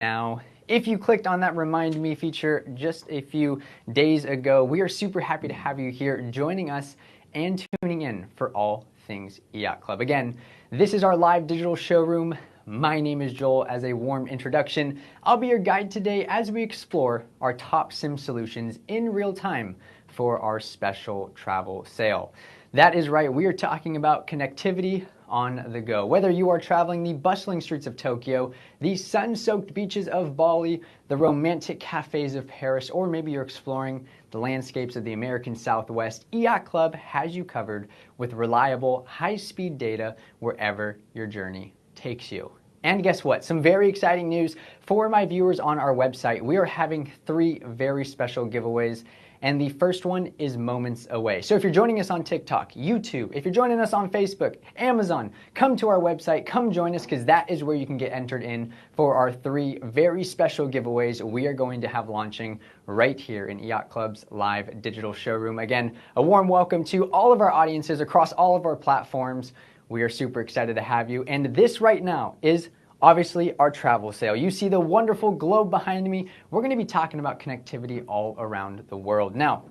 now. If you clicked on that Remind Me feature just a few days ago, we are super happy to have you here joining us and tuning in for all things EIOT Club. Again, this is our live digital showroom. My name is Joel. As a warm introduction, I'll be your guide today as we explore our top SIM solutions in real time for our special travel sale. That is right, we are talking about connectivity on the go. Whether you are traveling the bustling streets of Tokyo, the sun-soaked beaches of Bali, the romantic cafes of Paris, or maybe you're exploring the landscapes of the American Southwest, EIOTCLUB has you covered with reliable, high-speed data wherever your journey takes you. And guess what? Some very exciting news for my viewers on our website. We are having 3 very special giveaways, and the first one is moments away. So if you're joining us on TikTok, YouTube, if you're joining us on Facebook, Amazon, come to our website, come join us, because that is where you can get entered in for our 3 very special giveaways we are going to have launching right here in EIOTCLUB's live digital showroom. Again, a warm welcome to all of our audiences across all of our platforms. We are super excited to have you. And this right now is obviously our travel sale. You see the wonderful globe behind me. We're going to be talking about connectivity all around the world. Now,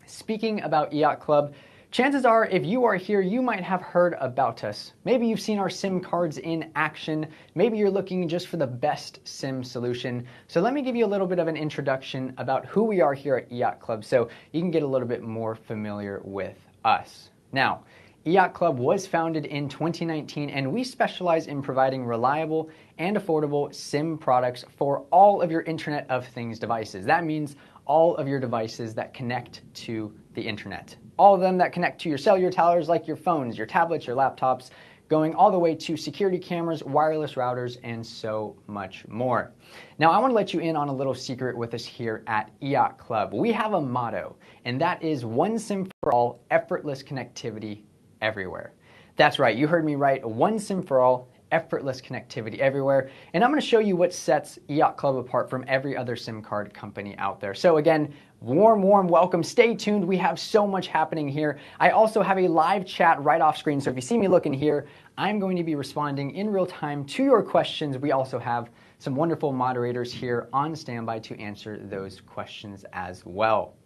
speaking about EIOTCLUB, chances are if you are here, you might have heard about us. Maybe you've seen our SIM cards in action. Maybe you're looking just for the best SIM solution. So let me give you a little bit of an introduction about who we are here at EIOTCLUB so you can get a little bit more familiar with us. Now, EIOTCLUB was founded in 2019, and we specialize in providing reliable and affordable SIM products for all of your Internet of Things devices. That means all of your devices that connect to the internet. All of them that connect to your cellular towers, like your phones, your tablets, your laptops, going all the way to security cameras, wireless routers, and so much more. Now, I want to let you in on a little secret with us here at EIOTCLUB. We have a motto, and that is one SIM for all, effortless connectivity everywhere. That's right, you heard me right, one SIM for all, effortless connectivity everywhere. And I'm going to show you what sets EIOTCLUB apart from every other SIM card company out there. So again, warm welcome. Stay tuned. We have so much happening here. I also have a live chat right off screen. So if you see me looking here, I'm going to be responding in real time to your questions. We also have some wonderful moderators here on standby to answer those questions as well.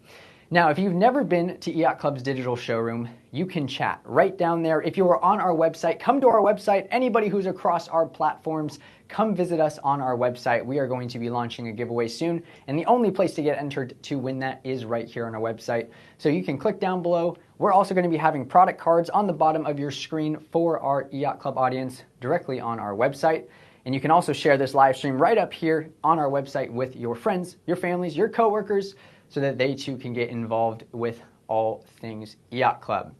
Now, if you've never been to EIOTCLUB's digital showroom, you can chat right down there. If you are on our website, come to our website. Anybody who's across our platforms, come visit us on our website. We are going to be launching a giveaway soon, and the only place to get entered to win that is right here on our website. So you can click down below. We're also going to be having product cards on the bottom of your screen for our EIOTCLUB audience directly on our website. And you can also share this live stream right up here on our website with your friends, your families, your coworkers, so that they too can get involved with all things EIOTCLUB.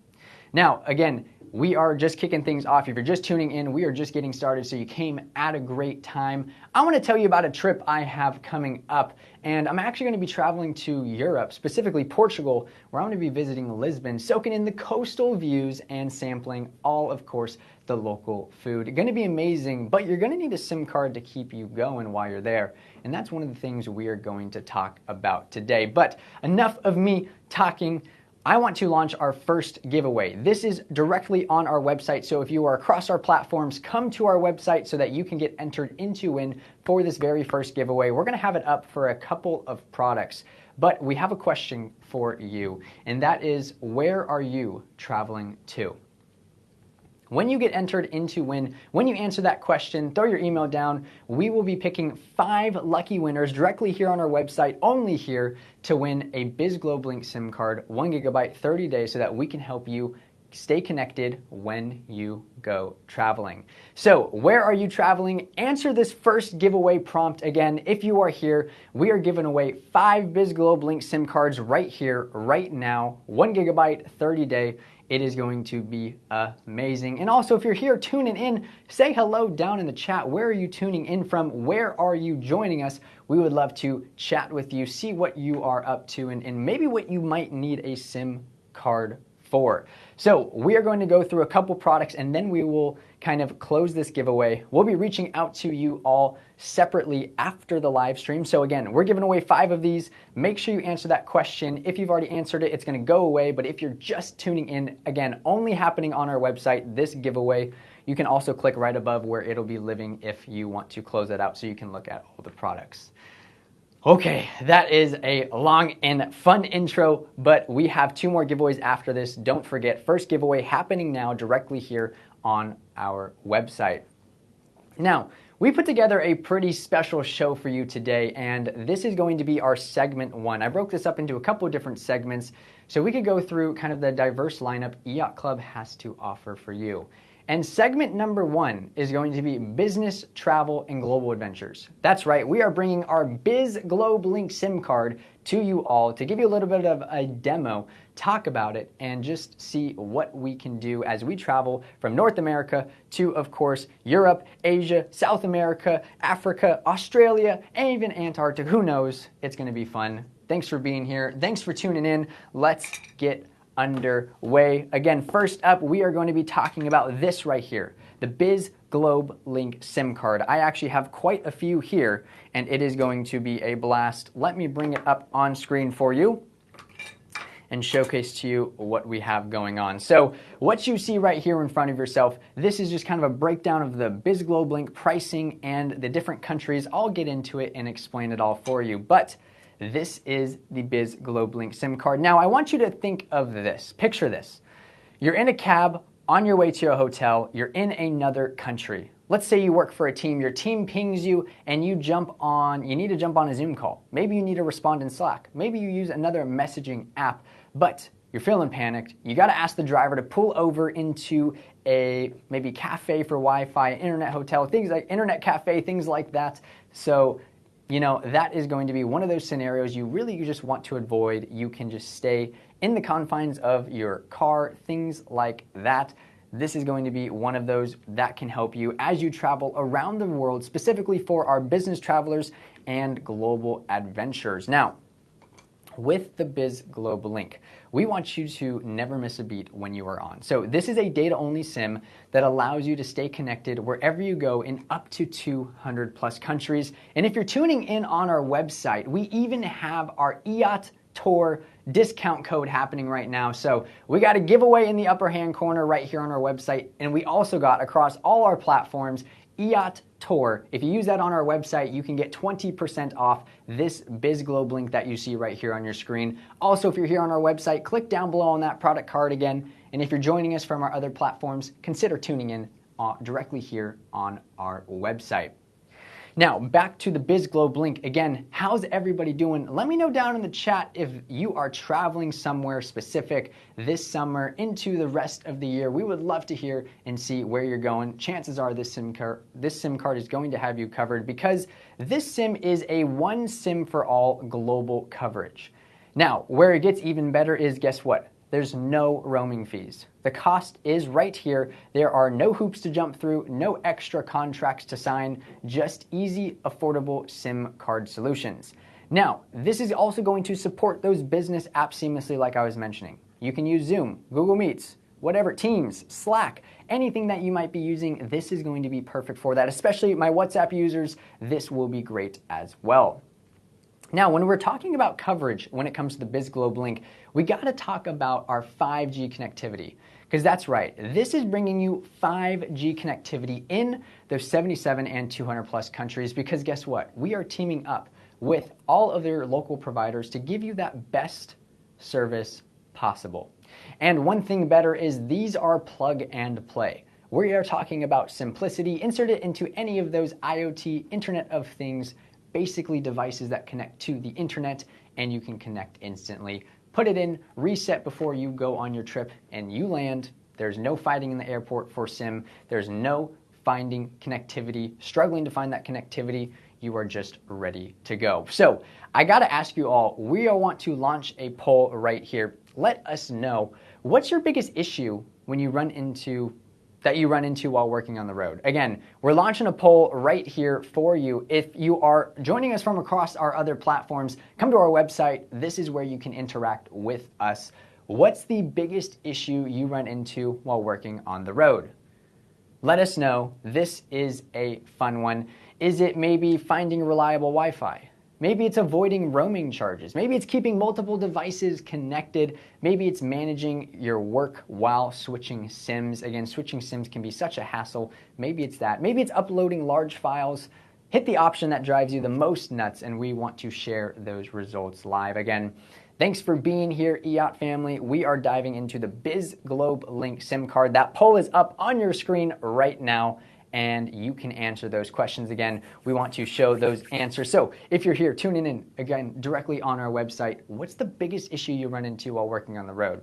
Now, again, we are just kicking things off. If you're just tuning in, we are just getting started, so you came at a great time. I want to tell you about a trip I have coming up, and I'm actually going to be traveling to Europe, specifically Portugal, where I'm going to be visiting Lisbon, soaking in the coastal views and sampling all, of course, the local food. It's going to be amazing, but you're going to need a SIM card to keep you going while you're there. And that's one of the things we are going to talk about today. But enough of me talking. I want to launch our first giveaway. This is directly on our website. So if you are across our platforms, come to our website so that you can get entered into win for this very first giveaway. We're going to have it up for a couple of products. But we have a question for you, and that is, where are you traveling to? When you get entered into win, when you answer that question, throw your email down. We will be picking 5 lucky winners directly here on our website, only here, to win a BizGlobe Link SIM card, 1 GB, 30 days, so that we can help you stay connected when you go traveling. So where are you traveling? Answer this first giveaway prompt. Again, if you are here, we are giving away 5 BizGlobe Link SIM cards right here, right now, 1 GB, 30 day. It is going to be amazing. And also, if you're here tuning in, say hello down in the chat. Where are you tuning in from? Where are you joining us? We would love to chat with you, see what you are up to, and maybe what you might need a SIM card for. So we are going to go through a couple products, and then we will kind of close this giveaway. We'll be reaching out to you all separately after the live stream. So again, we're giving away 5 of these. Make sure you answer that question. If you've already answered it, it's going to go away. But if you're just tuning in, again, only happening on our website, this giveaway. You can also click right above where it'll be living if you want to close that out so you can look at all the products. Okay, that is a long and fun intro, but we have 2 more giveaways after this. Don't forget, first giveaway happening now directly here on our website. Now, we put together a pretty special show for you today, and this is going to be our segment 1. I broke this up into a couple of different segments so we could go through kind of the diverse lineup EIOT Club has to offer for you. And segment number 1 is going to be business, travel, and global adventures. That's right, we are bringing our Biz Globe Link SIM card to you all to give you a little bit of a demo, talk about it, and just see what we can do as we travel from North America to, of course, Europe, Asia, South America, Africa, Australia, and even Antarctica. Who knows? It's going to be fun. Thanks for being here. Thanks for tuning in. Let's get underway. Again, first up, we are going to be talking about this right here, the Biz Globe Link SIM card. I actually have quite a few here, and it is going to be a blast. Let me bring it up on screen for you and showcase to you what we have going on. So what you see right here in front of yourself, this is just kind of a breakdown of the Biz Globe Link pricing and the different countries. I'll get into it and explain it all for you, but this is the Biz Globe Link SIM card. Now, I want you to think of this. Picture this. You're in a cab on your way to a hotel. You're in another country. Let's say you work for a team. Your team pings you and you need to jump on a Zoom call. Maybe you need to respond in Slack. Maybe you use another messaging app, but you're feeling panicked. You got to ask the driver to pull over into a maybe cafe for Wi-Fi, internet hotel, things like internet cafe, things like that. So that is going to be one of those scenarios you just want to avoid. You can just stay in the confines of your car, things like that. This is going to be one of those that can help you as you travel around the world, specifically for our business travelers and global adventures. Now, with the Biz Globe Link, we want you to never miss a beat when you are on. So this is a data-only SIM that allows you to stay connected wherever you go in up to 200 plus countries. And if you're tuning in on our website, we even have our EIOT Tour discount code happening right now. So we got a giveaway in the upper hand corner right here on our website. And we also got across all our platforms EIOT Tour. If you use that on our website, you can get 20% off this Biz Globe Link that you see right here on your screen. Also, if you're here on our website, click down below on that product card again. And if you're joining us from our other platforms, consider tuning in directly here on our website. Now, back to the Biz Globe Link. Again, how's everybody doing? Let me know down in the chat if you are traveling somewhere specific this summer into the rest of the year. We would love to hear and see where you're going. Chances are this SIM card is going to have you covered because this SIM is a one SIM for all global coverage. Now, where it gets even better is, guess what? There's no roaming fees. The cost is right here. There are no hoops to jump through, no extra contracts to sign, just easy, affordable SIM card solutions. Now, this is also going to support those business apps seamlessly like I was mentioning. You can use Zoom, Google Meets, whatever, Teams, Slack, anything that you might be using, this is going to be perfect for that. Especially my WhatsApp users, this will be great as well. Now, when we're talking about coverage when it comes to the Biz Globe Link, we got to talk about our 5G connectivity. Because that's right, this is bringing you 5G connectivity in those 77 and 200 plus countries because guess what? We are teaming up with all of their local providers to give you that best service possible. And one thing better is these are plug and play. We are talking about simplicity. Insert it into any of those IoT, Internet of Things, basically devices that connect to the internet, and you can connect instantly. Put it in, reset before you go on your trip, and you land. There's no fighting in the airport for SIM. There's no finding connectivity, struggling to find that connectivity. You are just ready to go. So I got to ask you all, we want to launch a poll right here. Let us know, what's your biggest issue when you run into while working on the road? Again, we're launching a poll right here for you. If you are joining us from across our other platforms, come to our website. This is where you can interact with us. What's the biggest issue you run into while working on the road? Let us know. This is a fun one. Is it maybe finding reliable Wi-Fi? Maybe it's avoiding roaming charges. Maybe it's keeping multiple devices connected. Maybe it's managing your work while switching SIMs. Again, switching SIMs can be such a hassle. Maybe it's that. Maybe it's uploading large files. hit the option that drives you the most nuts, and we want to share those results live. Again, thanks for being here, EIOT family. We are diving into the BizGlobe Link SIM card. That poll is up on your screen right now, and you can answer those questions. Again, we want to show those answers. So if you're here tuning in, again, directly on our website, what's the biggest issue you run into while working on the road?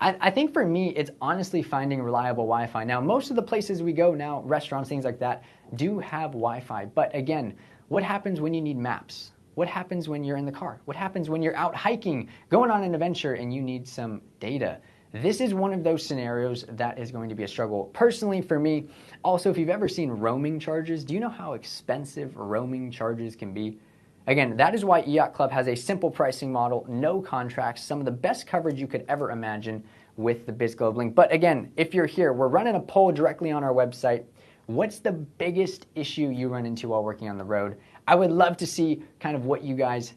I think for me, it's honestly finding reliable Wi-Fi. Now, most of the places we go now, restaurants, things like that, do have Wi-Fi. But again, what happens when you need maps? What happens when you're in the car? What happens when you're out hiking, going on an adventure, and you need some data? This is one of those scenarios that is going to be a struggle. Personally, for me, also, if you've ever seen roaming charges, do you know how expensive roaming charges can be? Again, that is why EIOTCLUB has a simple pricing model, no contracts, some of the best coverage you could ever imagine with the BizGlobe Link. But again, if you're here, we're running a poll directly on our website. What's the biggest issue you run into while working on the road? I would love to see kind of what you guys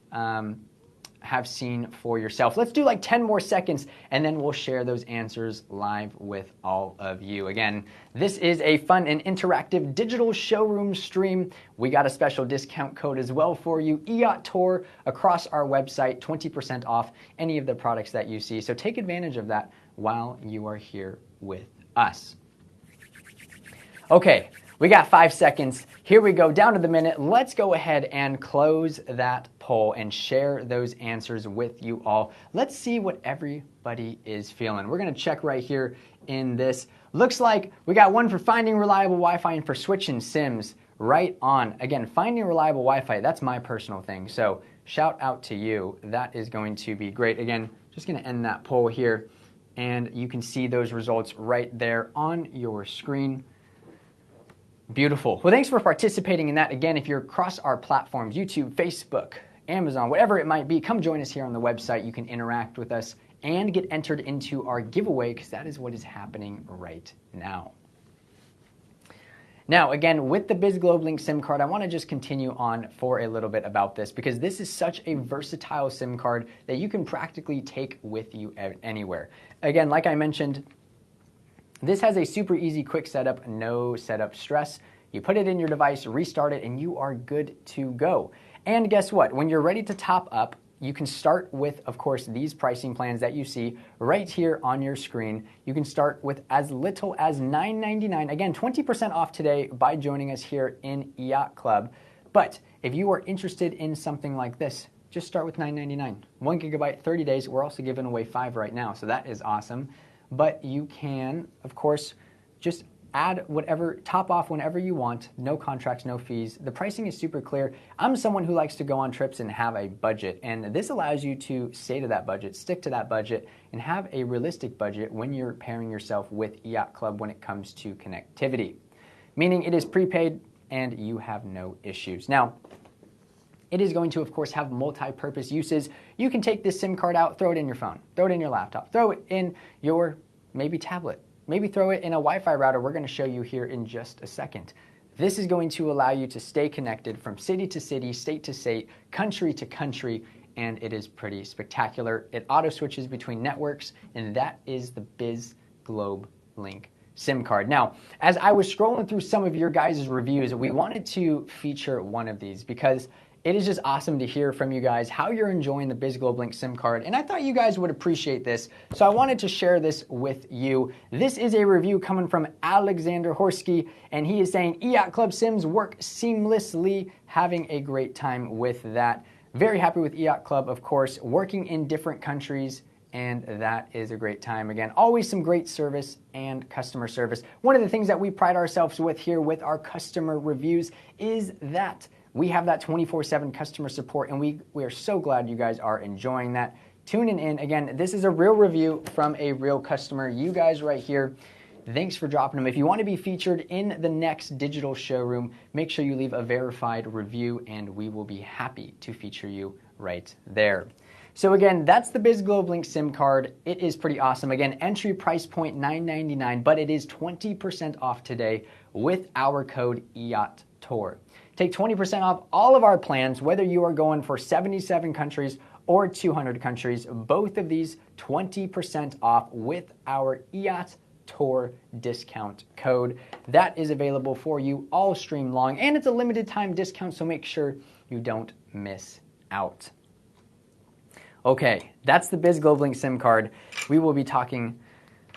have seen for yourself. Let's do like 10 more seconds, and then we'll share those answers live with all of you. Again, this is a fun and interactive digital showroom stream. We got a special discount code as well for you, EIOT Tour, across our website, 20% off any of the products that you see. So take advantage of that while you are here with us. Okay, we got 5 seconds. Here we go, down to the minute. Let's go ahead and close that poll and share those answers with you all. Let's see what everybody is feeling. We're gonna check right here in this. Looks like we got one for finding reliable Wi-Fi and for switching SIMs. Right on. Again, finding reliable Wi-Fi, that's my personal thing. So shout out to you. That is going to be great. Again, just gonna end that poll here, and you can see those results right there on your screen. Beautiful. Well, thanks for participating in that. Again, if you're across our platforms, YouTube, Facebook, Amazon, whatever it might be, come join us here on the website. You can interact with us and get entered into our giveaway, because that is what is happening right now. Now, again, with the BizGlobe Link SIM card, I want to just continue on for a little bit about this, because this is such a versatile SIM card that you can practically take with you anywhere. Again, like I mentioned, this has a super easy, quick setup, no setup stress. You put it in your device, restart it, and you are good to go. And guess what? When you're ready to top up, you can start with, of course, these pricing plans that you see right here on your screen. You can start with as little as $9.99. Again, 20% off today by joining us here in EIOTCLUB. But if you are interested in something like this, just start with $9.99. 1 gigabyte, 30 days. We're also giving away 5 right now, so that is awesome. But you can, of course, just add whatever, top off whenever you want, no contracts, no fees. The pricing is super clear. I'm someone who likes to go on trips and have a budget, and this allows you to stay to that budget, stick to that budget, and have a realistic budget when you're pairing yourself with EIOTCLUB when it comes to connectivity. Meaning it is prepaid and you have no issues. Now, it is going to, of course, have multi-purpose uses. You can take this SIM card out, throw it in your phone, throw it in your laptop, throw it in your maybe tablet, maybe throw it in a Wi-Fi router we're going to show you here in just a second. This is going to allow you to stay connected from city to city, state to state, country to country, and it is pretty spectacular. It auto switches between networks, and that is the BizGlobe Link SIM card. Now, as I was scrolling through some of your guys' reviews, we wanted to feature one of these because it is just awesome to hear from you guys how you're enjoying the BizGlobe Link SIM card, and I thought you guys would appreciate this, so I wanted to share this with you. This is a review coming from Alexander Horsky, and he is saying, EIOTCLUB SIMs work seamlessly, having a great time with that. Very happy with EIOTCLUB, of course, working in different countries, and that is a great time. Again, always some great service and customer service. One of the things that we pride ourselves with here with our customer reviews is that we have that 24/7 customer support, and we are so glad you guys are enjoying that. Tuning in. Again, this is a real review from a real customer. You guys right here, thanks for dropping them. If you want to be featured in the next digital showroom, make sure you leave a verified review, and we will be happy to feature you right there. So again, that's the BizGlobe Link SIM card. It is pretty awesome. Again, entry price point $9.99, but it is 20% off today with our code EIOTTOUR. Take 20% off all of our plans, whether you are going for 77 countries or 200 countries. Both of these 20% off with our EIOT Tour discount code. That is available for you all stream long, and it's a limited time discount, so make sure you don't miss out. Okay, that's the BizGlobeLink SIM card. We will be talking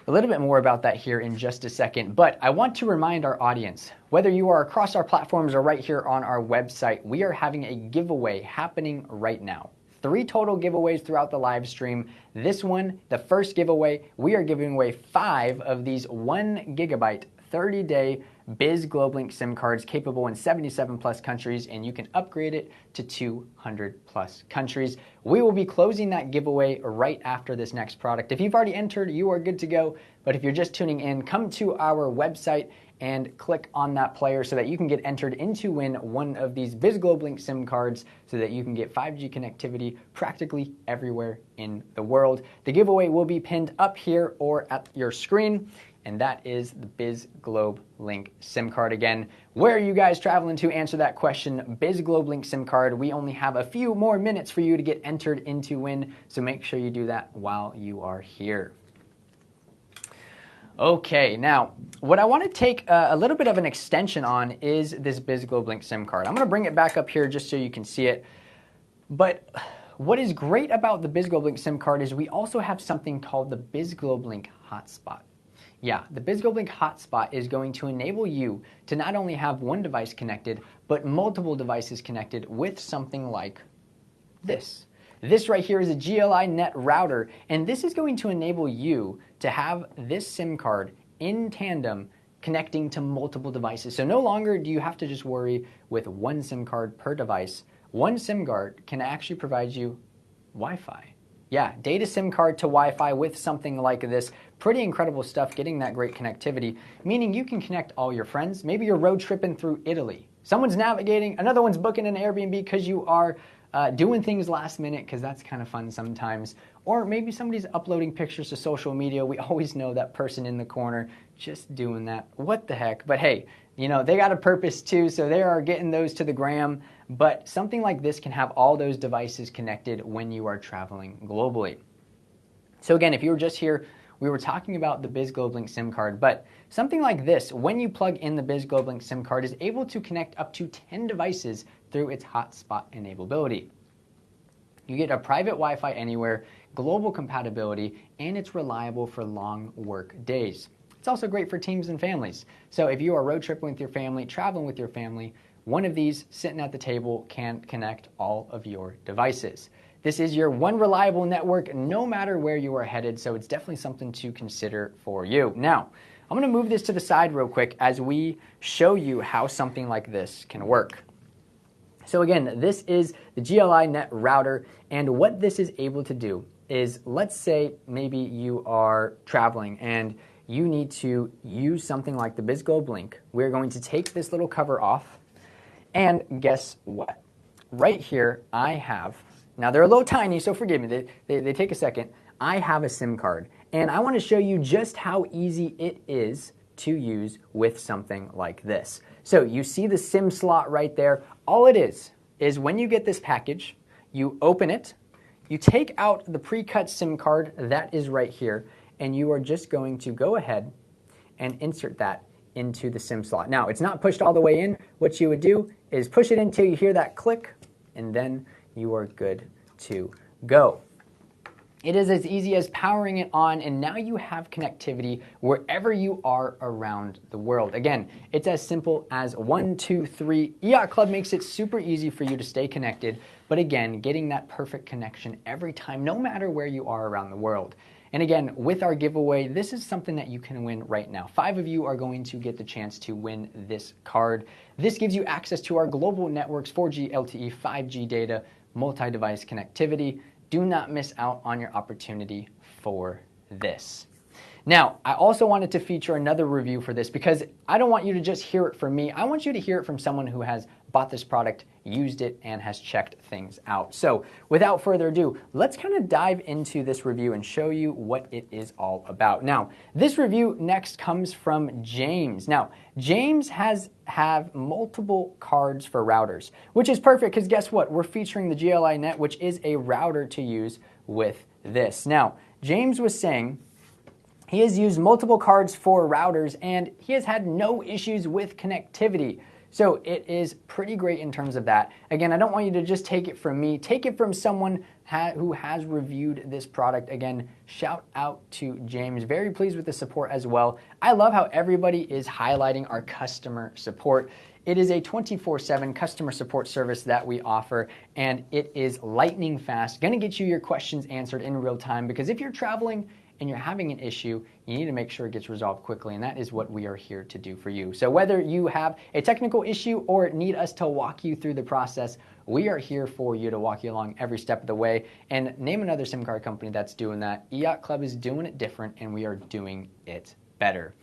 a little bit more about that here in just a second, but I want to remind our audience, whether you are across our platforms or right here on our website, we are having a giveaway happening right now. 3 total giveaways throughout the live stream. This one, the first giveaway, we are giving away 5 of these 1 gigabyte 30-day BizGlobeLink SIM cards capable in 77 plus countries, and you can upgrade it to 200 plus countries. We will be closing that giveaway right after this next product. If you've already entered, you are good to go, but if you're just tuning in, come to our website and click on that player so that you can get entered into win one of these BizGlobeLink SIM cards so that you can get 5G connectivity practically everywhere in the world. The giveaway will be pinned up here or at your screen, and that is the BizGlobeLink SIM card. Again, where are you guys traveling to? Answer that question. BizGlobeLink SIM card. We only have a few more minutes for you to get entered into win, so make sure you do that while you are here. Okay, now what I want to take a little bit of an extension on is this BizGlobeLink SIM card. I'm going to bring it back up here just so you can see it. But what is great about the BizGlobeLink SIM card is we also have something called the BizGlobeLink Hotspot. Yeah, the BizGlobeLink Hotspot is going to enable you to not only have one device connected, but multiple devices connected with something like this. This right here is a GLI Net router, and this is going to enable you to have this SIM card in tandem connecting to multiple devices. So no longer do you have to just worry with one SIM card per device. One SIM card can actually provide you Wi-Fi. Yeah, data SIM card to Wi-Fi with something like this. Pretty incredible stuff, getting that great connectivity, meaning you can connect all your friends. Maybe you're road tripping through Italy. Someone's navigating, another one's booking an Airbnb because you are doing things last minute, because that's kind of fun sometimes. Or maybe somebody's uploading pictures to social media. We always know that person in the corner just doing that. What the heck? But hey, you know, they got a purpose too, so they are getting those to the gram. But something like this can have all those devices connected when you are traveling globally. So again, if you were just here, we were talking about the BizGlobeLink SIM card, but something like this, when you plug in the BizGlobeLink SIM card, is able to connect up to 10 devices through its hotspot enability. You get a private Wi-Fi anywhere, global compatibility, and it's reliable for long work days. It's also great for teams and families. So if you are road tripping with your family, traveling with your family, one of these sitting at the table can connect all of your devices. This is your one reliable network no matter where you are headed, so it's definitely something to consider for you. Now, I'm going to move this to the side real quick as we show you how something like this can work. So again, this is the GLI Net router, and what this is able to do is, let's say maybe you are traveling and you need to use something like the BizGlobeLink. We're going to take this little cover off, and guess what? Right here, I have, now they're a little tiny, so forgive me, they take a second. I have a SIM card, and I want to show you just how easy it is to use with something like this. So you see the SIM slot right there. All it is when you get this package, you open it, you take out the pre-cut SIM card that is right here, and you are just going to go ahead and insert that into the SIM slot. Now, it's not pushed all the way in. What you would do is push it until you hear that click, and then you are good to go. It is as easy as powering it on, and now you have connectivity wherever you are around the world. Again, it's as simple as 1, 2, 3. EIOTCLUB makes it super easy for you to stay connected, but again, getting that perfect connection every time, no matter where you are around the world. And again, with our giveaway, this is something that you can win right now. 5 of you are going to get the chance to win this card. This gives you access to our global networks, 4G, LTE, 5G data, multi-device connectivity. Do not miss out on your opportunity for this. Now, I also wanted to feature another review for this because I don't want you to just hear it from me. I want you to hear it from someone who has bought this product, used it, and has checked things out. So without further ado, let's kind of dive into this review and show you what it is all about. Now, this review next comes from James. Now, James have multiple cards for routers, which is perfect because guess what? We're featuring the GLI Net, which is a router to use with this. Now, James was saying, He has used multiple cards for routers, and he has had no issues with connectivity. So it is pretty great in terms of that. Again, I don't want you to just take it from me. Take it from someone who has reviewed this product. Again, shout out to James. Very pleased with the support as well. I love how everybody is highlighting our customer support. It is a 24/7 customer support service that we offer, and it is lightning fast. Going to get you your questions answered in real time, because if you're traveling and you're having an issue, you need to make sure it gets resolved quickly, and that is what we are here to do for you. So whether you have a technical issue or need us to walk you through the process, we are here for you to walk you along every step of the way. And name another SIM card company that's doing that. EIOTCLUB is doing it different, and we are doing it better.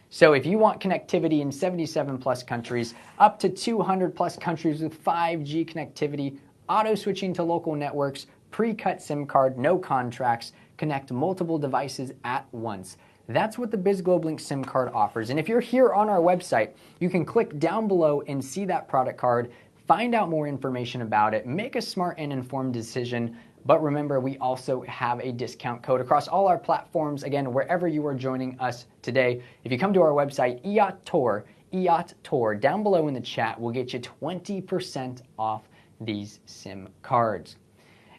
So if you want connectivity in 77 plus countries, up to 200 plus countries with 5G connectivity, auto switching to local networks, pre-cut SIM card, no contracts, connect multiple devices at once. That's what the BizGlobe Link SIM card offers. And if you're here on our website, you can click down below and see that product card, find out more information about it, make a smart and informed decision. But remember, we also have a discount code across all our platforms. Again, wherever you are joining us today, if you come to our website, EIOT down below in the chat, will get you 20% off these SIM cards.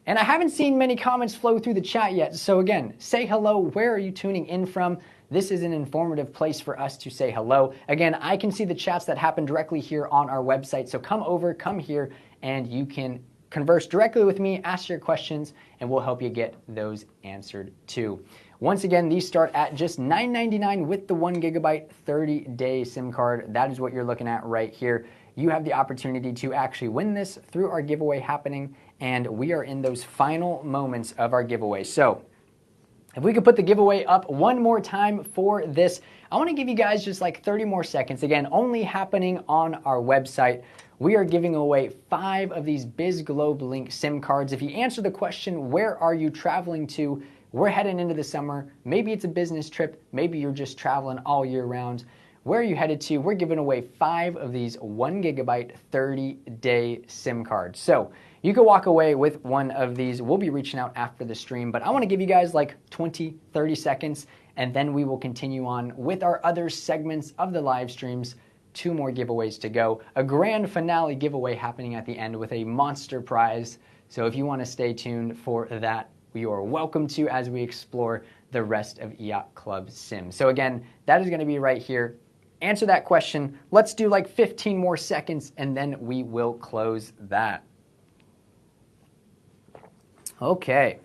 And I haven't seen many comments flow through the chat yet. So again, say hello. Where are you tuning in from? This is an informative place for us to say hello. Again, I can see the chats that happen directly here on our website. So come over, come here, and you can converse directly with me, ask your questions, and we'll help you get those answered too. Once again, these start at just $9.99 with the 1 gigabyte 30-day SIM card. That is what you're looking at right here. You have the opportunity to actually win this through our giveaway happening, and we are in those final moments of our giveaway. So if we could put the giveaway up one more time for this, I want to give you guys just like 30 more seconds. Again, only happening on our website. We are giving away 5 of these BizGlobe Link SIM cards. If you answer the question, where are you traveling to? We're heading into the summer. Maybe it's a business trip. Maybe you're just traveling all year round. Where are you headed to? We're giving away 5 of these 1 gigabyte 30-day SIM cards. So you can walk away with one of these. We'll be reaching out after the stream, but I want to give you guys like 20, 30 seconds, and then we will continue on with our other segments of the live streams. 2 more giveaways to go. A grand finale giveaway happening at the end with a monster prize. So if you want to stay tuned for that, you are welcome to as we explore the rest of EIOTCLUB Sim. So again, that is going to be right here. Answer that question. Let's do like 15 more seconds, and then we will close that. Okay.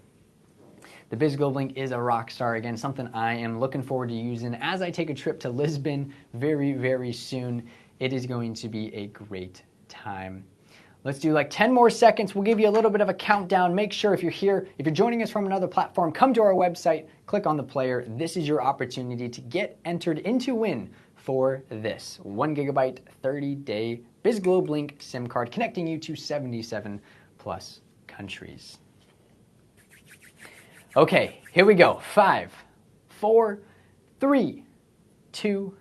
The BizGlobe Link is a rock star. Again, something I am looking forward to using as I take a trip to Lisbon very, very soon. It is going to be a great time. Let's do like 10 more seconds. We'll give you a little bit of a countdown. Make sure if you're here, if you're joining us from another platform, come to our website, click on the player. This is your opportunity to get entered into win for this 1 gigabyte 30-day BizGlobe Link SIM card connecting you to 77 plus countries. Okay, here we go. 5, 4, 3, 2,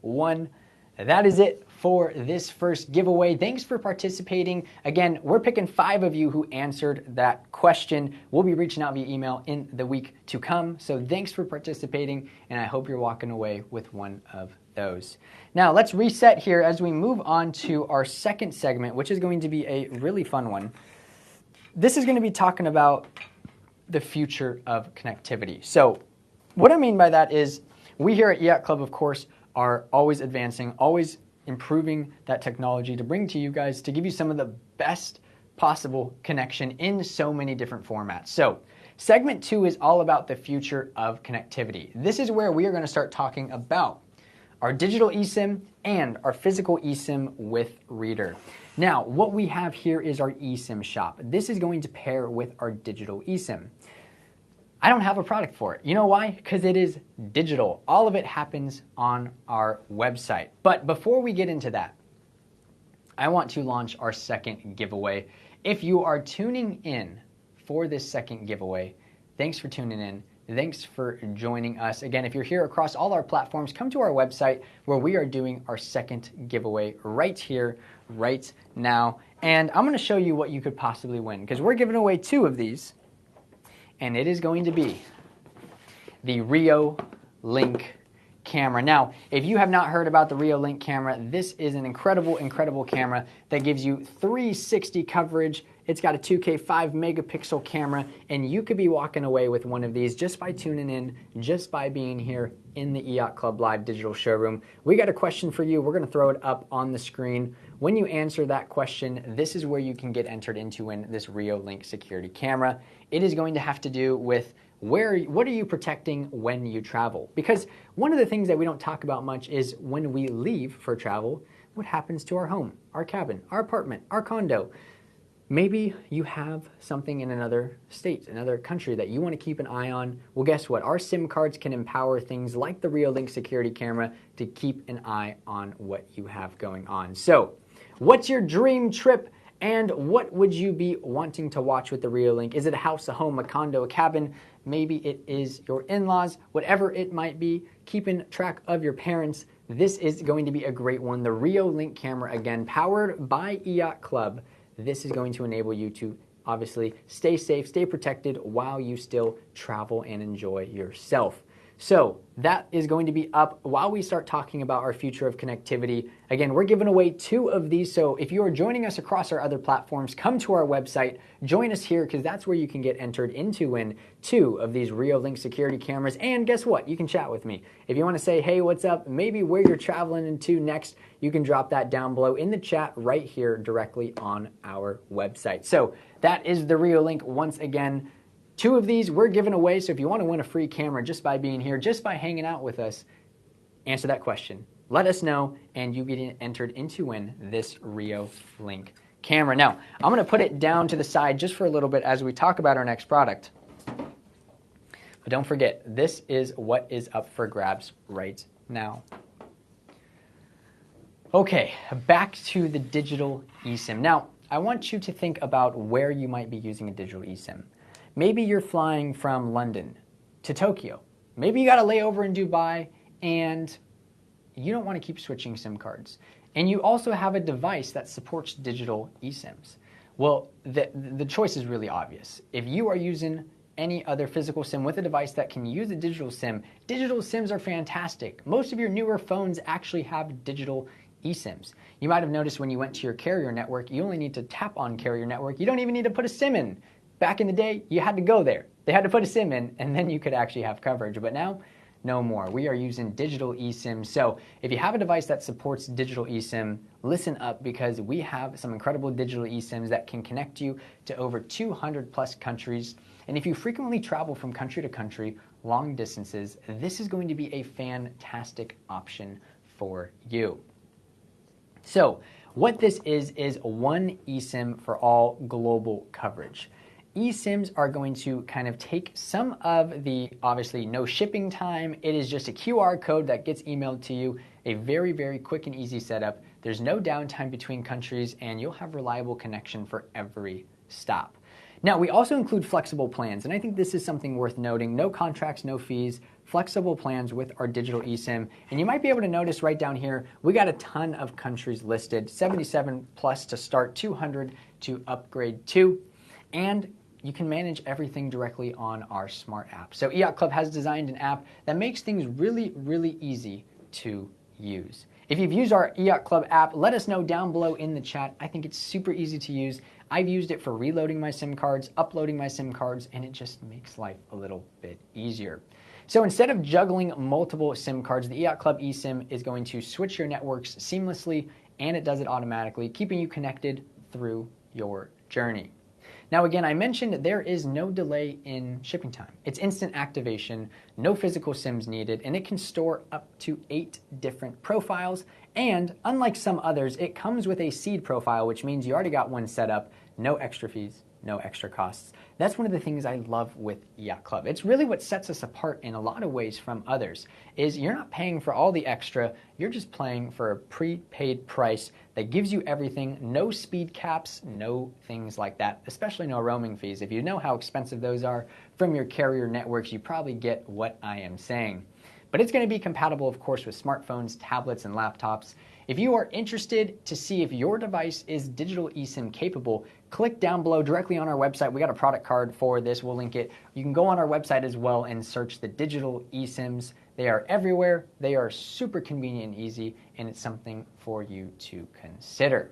1. That is it for this first giveaway. Thanks for participating. Again, we're picking 5 of you who answered that question. We'll be reaching out via email in the week to come. So thanks for participating, and I hope you're walking away with one of those. Now let's reset here as we move on to our second segment, which is going to be a really fun one. This is going to be talking about the future of connectivity. So what I mean by that is we here at EIOTCLUB, of course, are always advancing, always improving that technology to bring to you guys, to give you some of the best possible connection in so many different formats. So segment 2 is all about the future of connectivity. This is where we are going to start talking about our digital eSIM and our physical eSIM with reader. Now, what we have here is our eSIM shop. This is going to pair with our digital eSIM. I don't have a product for it. You know why? Because it is digital. All of it happens on our website. But before we get into that, I want to launch our second giveaway. If you are tuning in for this second giveaway, thanks for tuning in. Thanks for joining us. Again, if you're here across all our platforms, come to our website where we are doing our second giveaway right here, right now. And I'm going to show you what you could possibly win, because we're giving away 2 of these. And it is going to be the Rio Link camera. Now, if you have not heard about the Link camera, this is an incredible camera that gives you 360 coverage. It's got a 2K 5 megapixel camera, and you could be walking away with one of these just by tuning in, just by being here in the EIOT Club Live digital showroom. We got a question for you. We're going to throw it up on the screen. When you answer that question, this is where you can get entered into win this Link security camera. It is going to have to do with what are you protecting when you travel? Because one of the things that we don't talk about much is when we leave for travel, what happens to our home, our cabin, our apartment, our condo? Maybe you have something in another state, another country that you want to keep an eye on. Well, guess what? Our SIM cards can empower things like the Link security camera to keep an eye on what you have going on. So, what's your dream trip? And what would you be wanting to watch with the Link? Is it a house, a home, a condo, a cabin? Maybe it is your in-laws, whatever it might be, keeping track of your parents. This is going to be a great one. The Link camera, again, powered by EIOT Club. This is going to enable you to obviously stay safe, stay protected while you still travel and enjoy yourself. So that is going to be up while we start talking about our future of connectivity. Again, we're giving away 2 of these, so if you are joining us across our other platforms, come to our website, join us here, because that's where you can get entered into win 2 of these Link security cameras. And guess what? You can chat with me. If you want to say, hey, what's up, maybe where you're traveling into next, you can drop that down below in the chat right here directly on our website. So that is the Link once again. 2 of these we're giving away, so if you want to win a free camera just by being here, just by hanging out with us, answer that question. Let us know, and you get entered into win this Link camera. Now, I'm going to put it down to the side just for a little bit as we talk about our next product. But don't forget, this is what is up for grabs right now. Okay, back to the digital eSIM. Now, I want you to think about where you might be using a digital eSIM. Maybe you're flying from London to Tokyo. Maybe you got a layover in Dubai and you don't want to keep switching SIM cards. And you also have a device that supports digital eSIMs. Well, the choice is really obvious. If you are using any other physical SIM with a device that can use a digital SIMs are fantastic. Most of your newer phones actually have digital eSIMs. You might have noticed when you went to your carrier network, you only need to tap on carrier network. You don't even need to put a SIM in. Back in the day, you had to go there. They had to put a SIM in, and then you could actually have coverage. But now, no more. We are using digital eSIM. So if you have a device that supports digital eSIM, listen up, because we have some incredible digital eSIMs that can connect you to over 200 plus countries. And if you frequently travel from country to country, long distances, this is going to be a fantastic option for you. So what this is one eSIM for all global coverage. eSIMs are going to kind of take some of the, obviously, no shipping time. It is just a QR code that gets emailed to you, a very, very quick and easy setup. There's no downtime between countries, and you'll have reliable connection for every stop. Now, we also include flexible plans, and I think this is something worth noting. No contracts, no fees, flexible plans with our digital eSIM. And you might be able to notice right down here, we got a ton of countries listed, 77 plus to start, 200 to upgrade to, and you can manage everything directly on our smart app. So EIOT Club has designed an app that makes things really, really easy to use. If you've used our EIOT Club app, let us know down below in the chat. I think it's super easy to use. I've used it for reloading my SIM cards, uploading my SIM cards, and it just makes life a little bit easier. So instead of juggling multiple SIM cards, the EIOT Club eSIM is going to switch your networks seamlessly, and it does it automatically, keeping you connected through your journey. Now again, I mentioned there is no delay in shipping time. It's instant activation, no physical SIMs needed, and it can store up to 8 different profiles. And unlike some others, it comes with a seed profile, which means you already got one set up, no extra fees, no extra costs. That's one of the things I love with EIOT Club. It's really what sets us apart in a lot of ways from others, is you're not paying for all the extra, you're just paying for a prepaid price that gives you everything, no speed caps, no things like that, especially no roaming fees. If you know how expensive those are from your carrier networks, you probably get what I am saying. But it's going to be compatible, of course, with smartphones, tablets, and laptops. If you are interested to see if your device is digital eSIM capable, click down below directly on our website. We got a product card for this. We'll link it. You can go on our website as well and search the digital eSIMs. They are everywhere. They are super convenient and easy, and it's something for you to consider.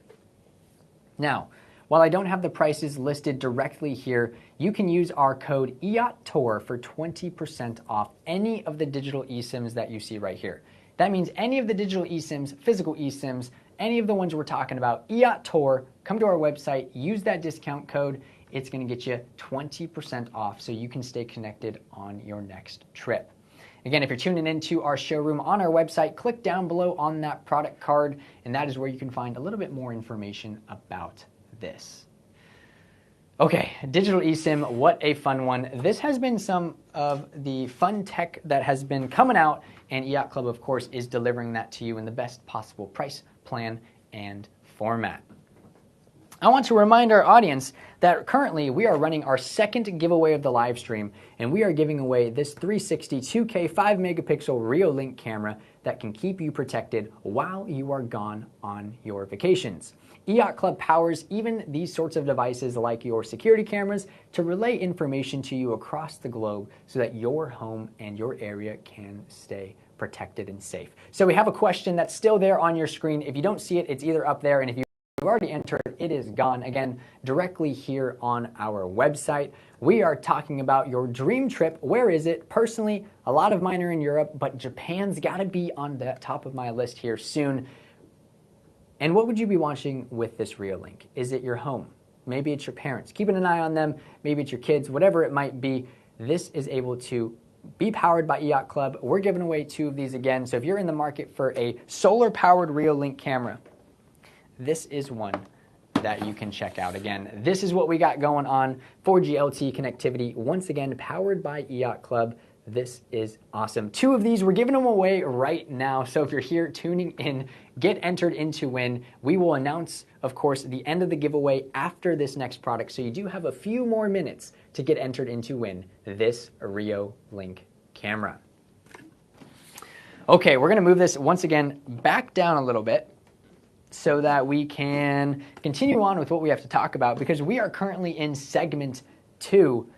Now, while I don't have the prices listed directly here, you can use our code EIOTTOUR for 20% off any of the digital eSIMs that you see right here. That means any of the digital eSIMs, physical eSIMs, any of the ones we're talking about, EIOTTOUR, come to our website, use that discount code. It's going to get you 20% off so you can stay connected on your next trip. Again, if you're tuning into our showroom on our website, click down below on that product card, and that is where you can find a little bit more information about this. Okay, digital eSIM, what a fun one. This has been some of the fun tech that has been coming out, and EIOTCLUB, of course, is delivering that to you in the best possible price, plan, and format. I want to remind our audience that currently we are running our second giveaway of the live stream, and we are giving away this 360 2K 5 megapixel Reolink camera that can keep you protected while you are gone on your vacations. EIOTCLUB powers even these sorts of devices like your security cameras to relay information to you across the globe so that your home and your area can stay protected and safe. So we have a question that's still there on your screen. If you don't see it, it's either up there, and if you've already entered, it is gone. Again, directly here on our website. We are talking about your dream trip. Where is it? Personally, a lot of mine are in Europe, but Japan's got to be on the top of my list here soon. And what would you be watching with this Reolink? Is it your home? Maybe it's your parents. Keeping an eye on them. Maybe it's your kids, whatever it might be. This is able to be powered by EIOTCLUB. We're giving away 2 of these again. So if you're in the market for a solar-powered Reolink camera, this is one that you can check out. Again, this is what we got going on. 4G LTE connectivity, once again, powered by EIOTCLUB. This is awesome. 2 of these, we're giving them away right now. So if you're here tuning in, get entered in to win. We will announce, of course, the end of the giveaway after this next product. So you do have a few more minutes to get entered in to win this Reolink camera. Okay, we're going to move this once again back down a little bit so that we can continue on with what we have to talk about, because we are currently in segment 2.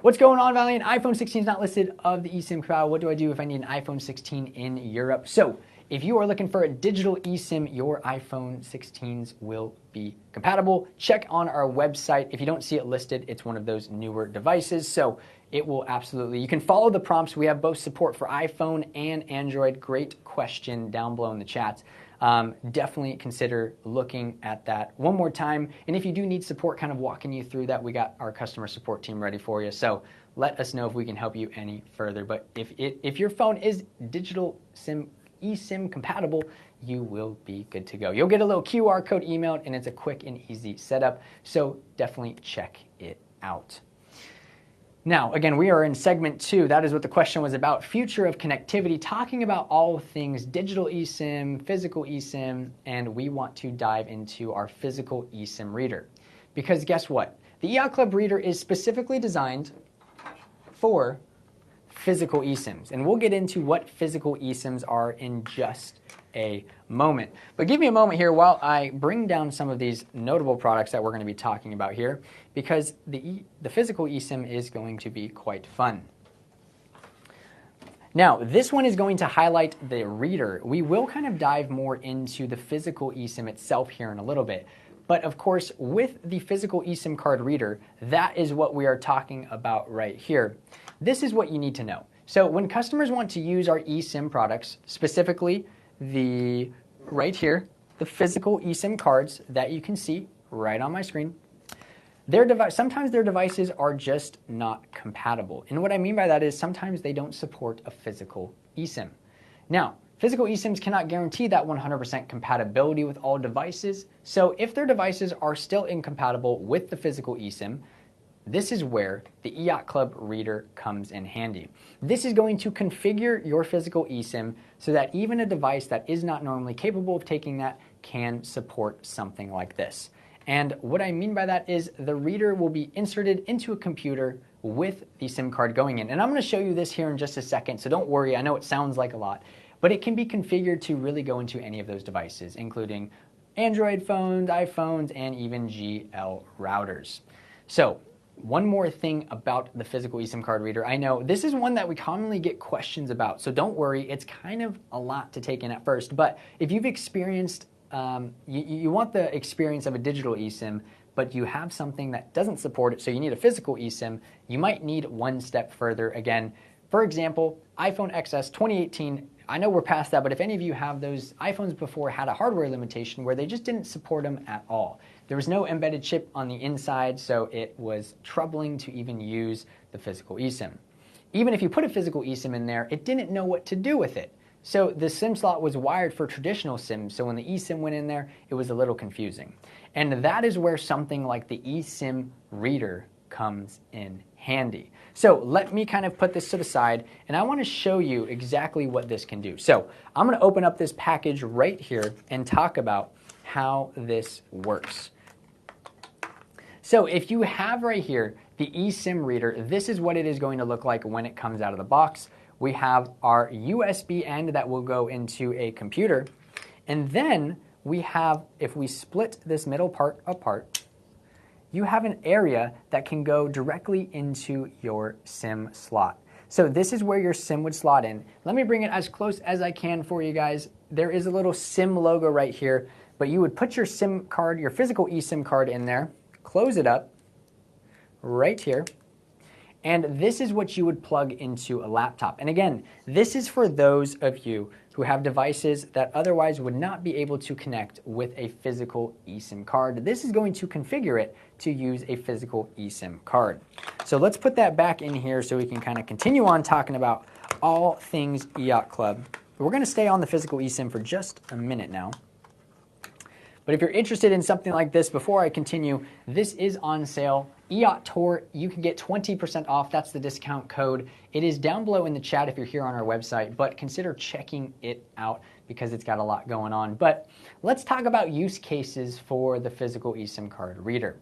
What's going on, Valiant? iPhone 16 is not listed of the eSIM crowd. What do I do if I need an iPhone 16 in Europe? So if you are looking for a digital eSIM, your iPhone 16s will be compatible. Check on our website. If you don't see it listed, it's one of those newer devices. So it will absolutely, you can follow the prompts. We have both support for iPhone and Android. Great question down below in the chats. Definitely consider looking at that one more time. And if you do need support kind of walking you through that, we got our customer support team ready for you. So let us know if we can help you any further. But if your phone is digital eSIM compatible, you will be good to go. You'll get a little QR code emailed, and it's a quick and easy setup. So definitely check it out. Now, again, we are in segment 2. That is what the question was about, future of connectivity, talking about all things digital eSIM, physical eSIM, and we want to dive into our physical eSIM reader. Because guess what? The EIOTCLUB reader is specifically designed for physical eSIMs, and we'll get into what physical eSIMs are in just a moment. But give me a moment here while I bring down some of these notable products that we're going to be talking about here, because the physical eSIM is going to be quite fun. Now, this one is going to highlight the reader. We will kind of dive more into the physical eSIM itself here in a little bit. But of course, with the physical eSIM card reader, that is what we are talking about right here. This is what you need to know. So when customers want to use our eSIM products, specifically right here, the physical eSIM cards that you can see right on my screen, sometimes their devices are just not compatible. And what I mean by that is sometimes they don't support a physical eSIM. Now, physical eSIMs cannot guarantee that 100% compatibility with all devices. So if their devices are still incompatible with the physical eSIM, this is where the EIOTCLUB reader comes in handy. This is going to configure your physical eSIM so that even a device that is not normally capable of taking that can support something like this. And what I mean by that is the reader will be inserted into a computer with the SIM card going in. And I'm going to show you this here in just a second, so don't worry. I know it sounds like a lot, but it can be configured to really go into any of those devices, including Android phones, iPhones, and even GL routers. So one more thing about the physical eSIM card reader. I know this is one that we commonly get questions about, so don't worry, it's kind of a lot to take in at first, but if you've experienced, you want the experience of a digital eSIM, but you have something that doesn't support it, so you need a physical eSIM, you might need one step further. Again, for example, iPhone XS 2018, I know we're past that, but if any of you have those iPhones before had a hardware limitation where they just didn't support them at all. There was no embedded chip on the inside, so it was troubling to even use the physical eSIM. Even if you put a physical eSIM in there, it didn't know what to do with it. So the SIM slot was wired for traditional SIMs, so when the eSIM went in there, it was a little confusing. And that is where something like the eSIM reader comes in handy. So let me kind of put this to the side, and I want to show you exactly what this can do. So I'm going to open up this package right here and talk about how this works. So if you have right here the eSIM reader, this is what it is going to look like when it comes out of the box. We have our USB end that will go into a computer, and then we have, if we split this middle part apart, you have an area that can go directly into your SIM slot. So this is where your SIM would slot in. Let me bring it as close as I can for you guys. There is a little SIM logo right here, but you would put your SIM card, your physical eSIM card in there, close it up right here, and this is what you would plug into a laptop. And again, this is for those of you who have devices that otherwise would not be able to connect with a physical eSIM card. This is going to configure it to use a physical eSIM card. So let's put that back in here so we can kind of continue on talking about all things EIOT Club. We're going to stay on the physical eSIM for just a minute now. But if you're interested in something like this, before I continue, this is on sale. EIOT Tour, you can get 20% off. That's the discount code. It is down below in the chat if you're here on our website, but consider checking it out because it's got a lot going on. But let's talk about use cases for the physical eSIM card reader.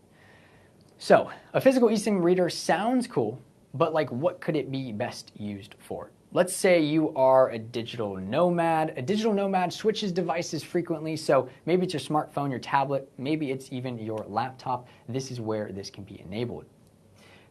So a physical eSIM reader sounds cool, but like what could it be best used for? Let's say you are a digital nomad. A digital nomad switches devices frequently, so maybe it's your smartphone, your tablet, maybe it's even your laptop. This is where this can be enabled.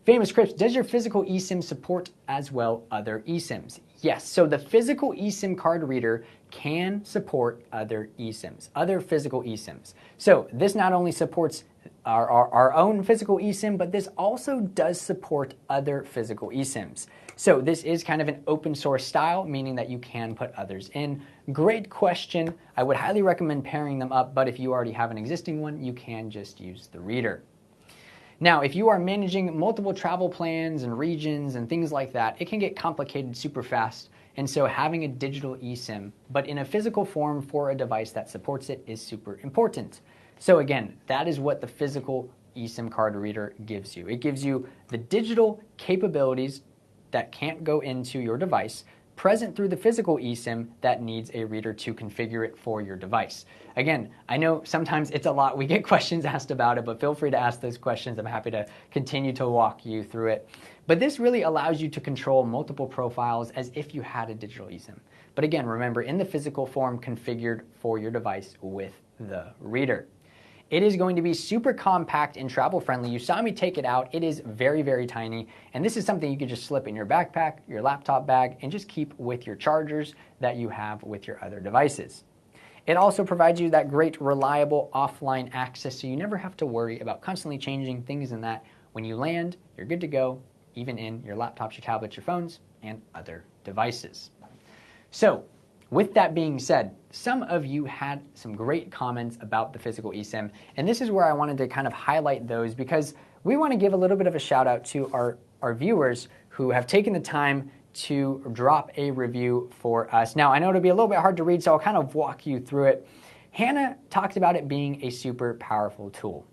Famous Crips, does your physical eSIM support as well other eSIMs? Yes, so the physical eSIM card reader can support other eSIMs, other physical eSIMs. So this not only supports our own physical eSIM, but this also does support other physical eSIMs. So this is kind of an open source style, meaning that you can put others in. Great question. I would highly recommend pairing them up, but if you already have an existing one, you can just use the reader. Now, if you are managing multiple travel plans and regions and things like that, it can get complicated super fast. And so having a digital eSIM, but in a physical form for a device that supports it, is super important. So again, that is what the physical eSIM card reader gives you. It gives you the digital capabilities that can't go into your device, present through the physical eSIM that needs a reader to configure it for your device. Again, I know sometimes it's a lot. We get questions asked about it, but feel free to ask those questions. I'm happy to continue to walk you through it. But this really allows you to control multiple profiles as if you had a digital eSIM. But again, remember, in the physical form configured for your device with the reader. It is going to be super compact and travel friendly. You saw me take it out. It is very, very tiny. And this is something you could just slip in your backpack, your laptop bag, and just keep with your chargers that you have with your other devices. It also provides you that great, reliable offline access, so you never have to worry about constantly changing things in that. When you land, you're good to go, even in your laptops, your tablets, your phones, and other devices. So, with that being said, some of you had some great comments about the physical eSIM, and this is where I wanted to kind of highlight those because we want to give a little bit of a shout out to our viewers who have taken the time to drop a review for us. Now, I know it'll be a little bit hard to read, so I'll kind of walk you through it. Hannah talked about it being a super powerful tool.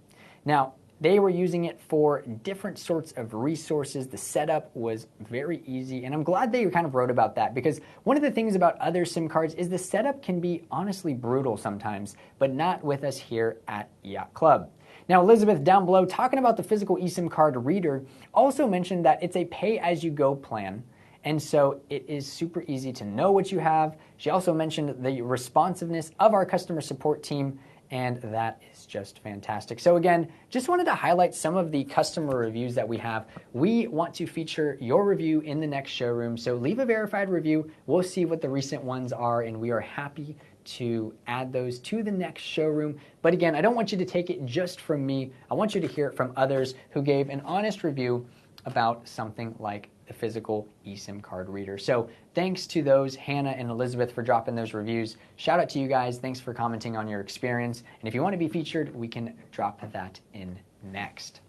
Now, they were using it for different sorts of resources. The setup was very easy, and I'm glad they kind of wrote about that because one of the things about other SIM cards is the setup can be honestly brutal sometimes, but not with us here at EIOT Club. Now, Elizabeth down below, talking about the physical eSIM card reader, also mentioned that it's a pay-as-you-go plan, And so it is super easy to know what you have. She also mentioned the responsiveness of our customer support team, and that is just fantastic. So again, just wanted to highlight some of the customer reviews that we have. We want to feature your review in the next showroom, so leave a verified review. We'll see what the recent ones are, and we are happy to add those to the next showroom. But again, I don't want you to take it just from me. I want you to hear it from others who gave an honest review about something like the physical eSIM card reader. So thanks to those, Hannah and Elizabeth, for dropping those reviews. Shout out to you guys. Thanks for commenting on your experience. And if you want to be featured, we can drop that in next.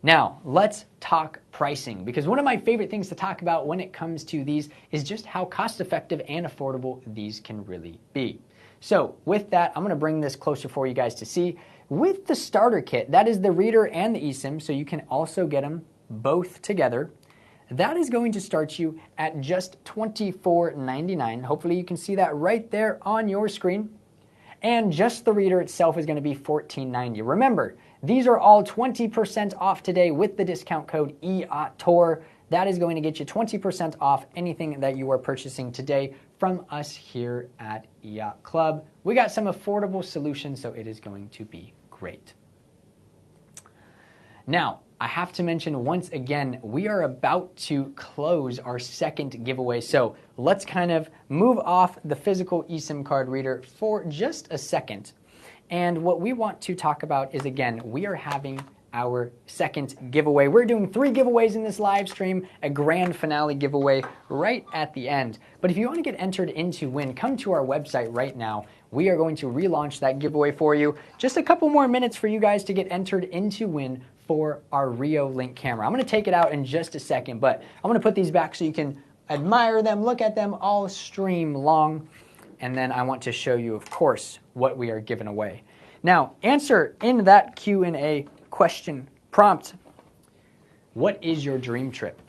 Now, let's talk pricing, because one of my favorite things to talk about when it comes to these is just how cost-effective and affordable these can really be. So with that, I'm going to bring this closer for you guys to see. With the starter kit, that is the reader and the eSIM, so you can also get them both together. That is going to start you at just $24.99. Hopefully you can see that right there on your screen. And just the reader itself is going to be $14.90. Remember, these are all 20% off today with the discount code EIOTCLUB. That is going to get you 20% off anything that you are purchasing today from us here at EIOTCLUB. We got some affordable solutions, so it is going to be great. Now, I have to mention once again, we are about to close our second giveaway. So let's kind of move off the physical eSIM card reader for just a second. And what we want to talk about is, again, we are having our second giveaway. We're doing 3 giveaways in this live stream, a grand finale giveaway right at the end. But if you want to get entered into win, come to our website right now. We are going to relaunch that giveaway for you. Just a couple more minutes for you guys to get entered into win for our Rio Link camera. I'm going to take it out in just a second, but I'm going to put these back so you can admire them, look at them all stream long, and then I want to show you, of course, what we are giving away. Now, answer in that Q&A question prompt, what is your dream trip?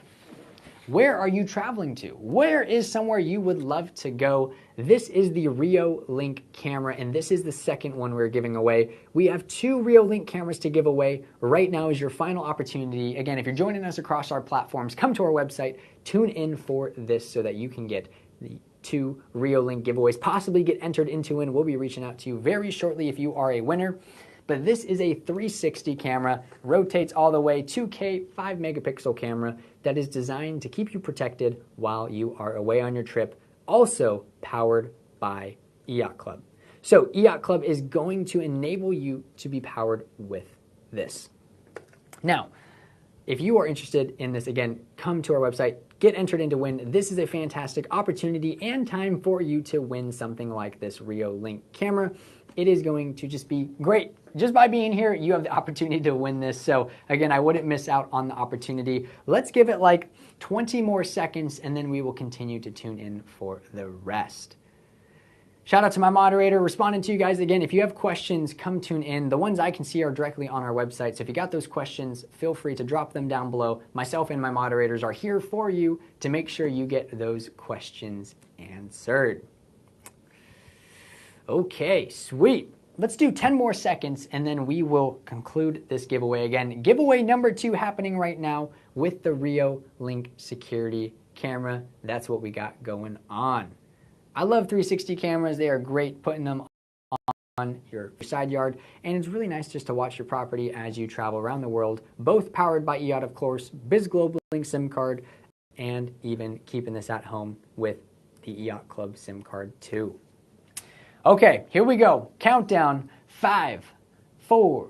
Where are you traveling to? Where is somewhere you would love to go? This is the Rio Link camera, and this is the second one we're giving away. We have 2 Rio Link cameras to give away. Right now is your final opportunity. Again, if you're joining us across our platforms, come to our website, tune in for this so that you can get the 2 Rio Link giveaways, possibly get entered into win. We'll be reaching out to you very shortly if you are a winner. But this is a 360 camera, rotates all the way, 2K 5 megapixel camera that is designed to keep you protected while you are away on your trip, also powered by EIOTCLUB. So EIOTCLUB is going to enable you to be powered with this. Now, if you are interested in this, again, come to our website, get entered into win. This is a fantastic opportunity and time for you to win something like this Rio Link camera. It is going to just be great. Just by being here, you have the opportunity to win this. So again, I wouldn't miss out on the opportunity. Let's give it like 20 more seconds, and then we will continue to tune in for the rest. Shout out to my moderator responding to you guys. Again, if you have questions, come tune in. The ones I can see are directly on our website. So if you got those questions, feel free to drop them down below. Myself and my moderators are here for you to make sure you get those questions answered. Okay, sweet. Let's do 10 more seconds and then we will conclude this giveaway. Again, giveaway number 2 happening right now with the Rio Link security camera. That's what we got going on. I love 360 cameras. They are great, putting them on your side yard, and it's really nice just to watch your property as you travel around the world, both powered by EIOT, of course, Biz Global Link SIM card, and even keeping this at home with the EIOTCLUB SIM card too. Okay, here we go. Countdown. 5, 4,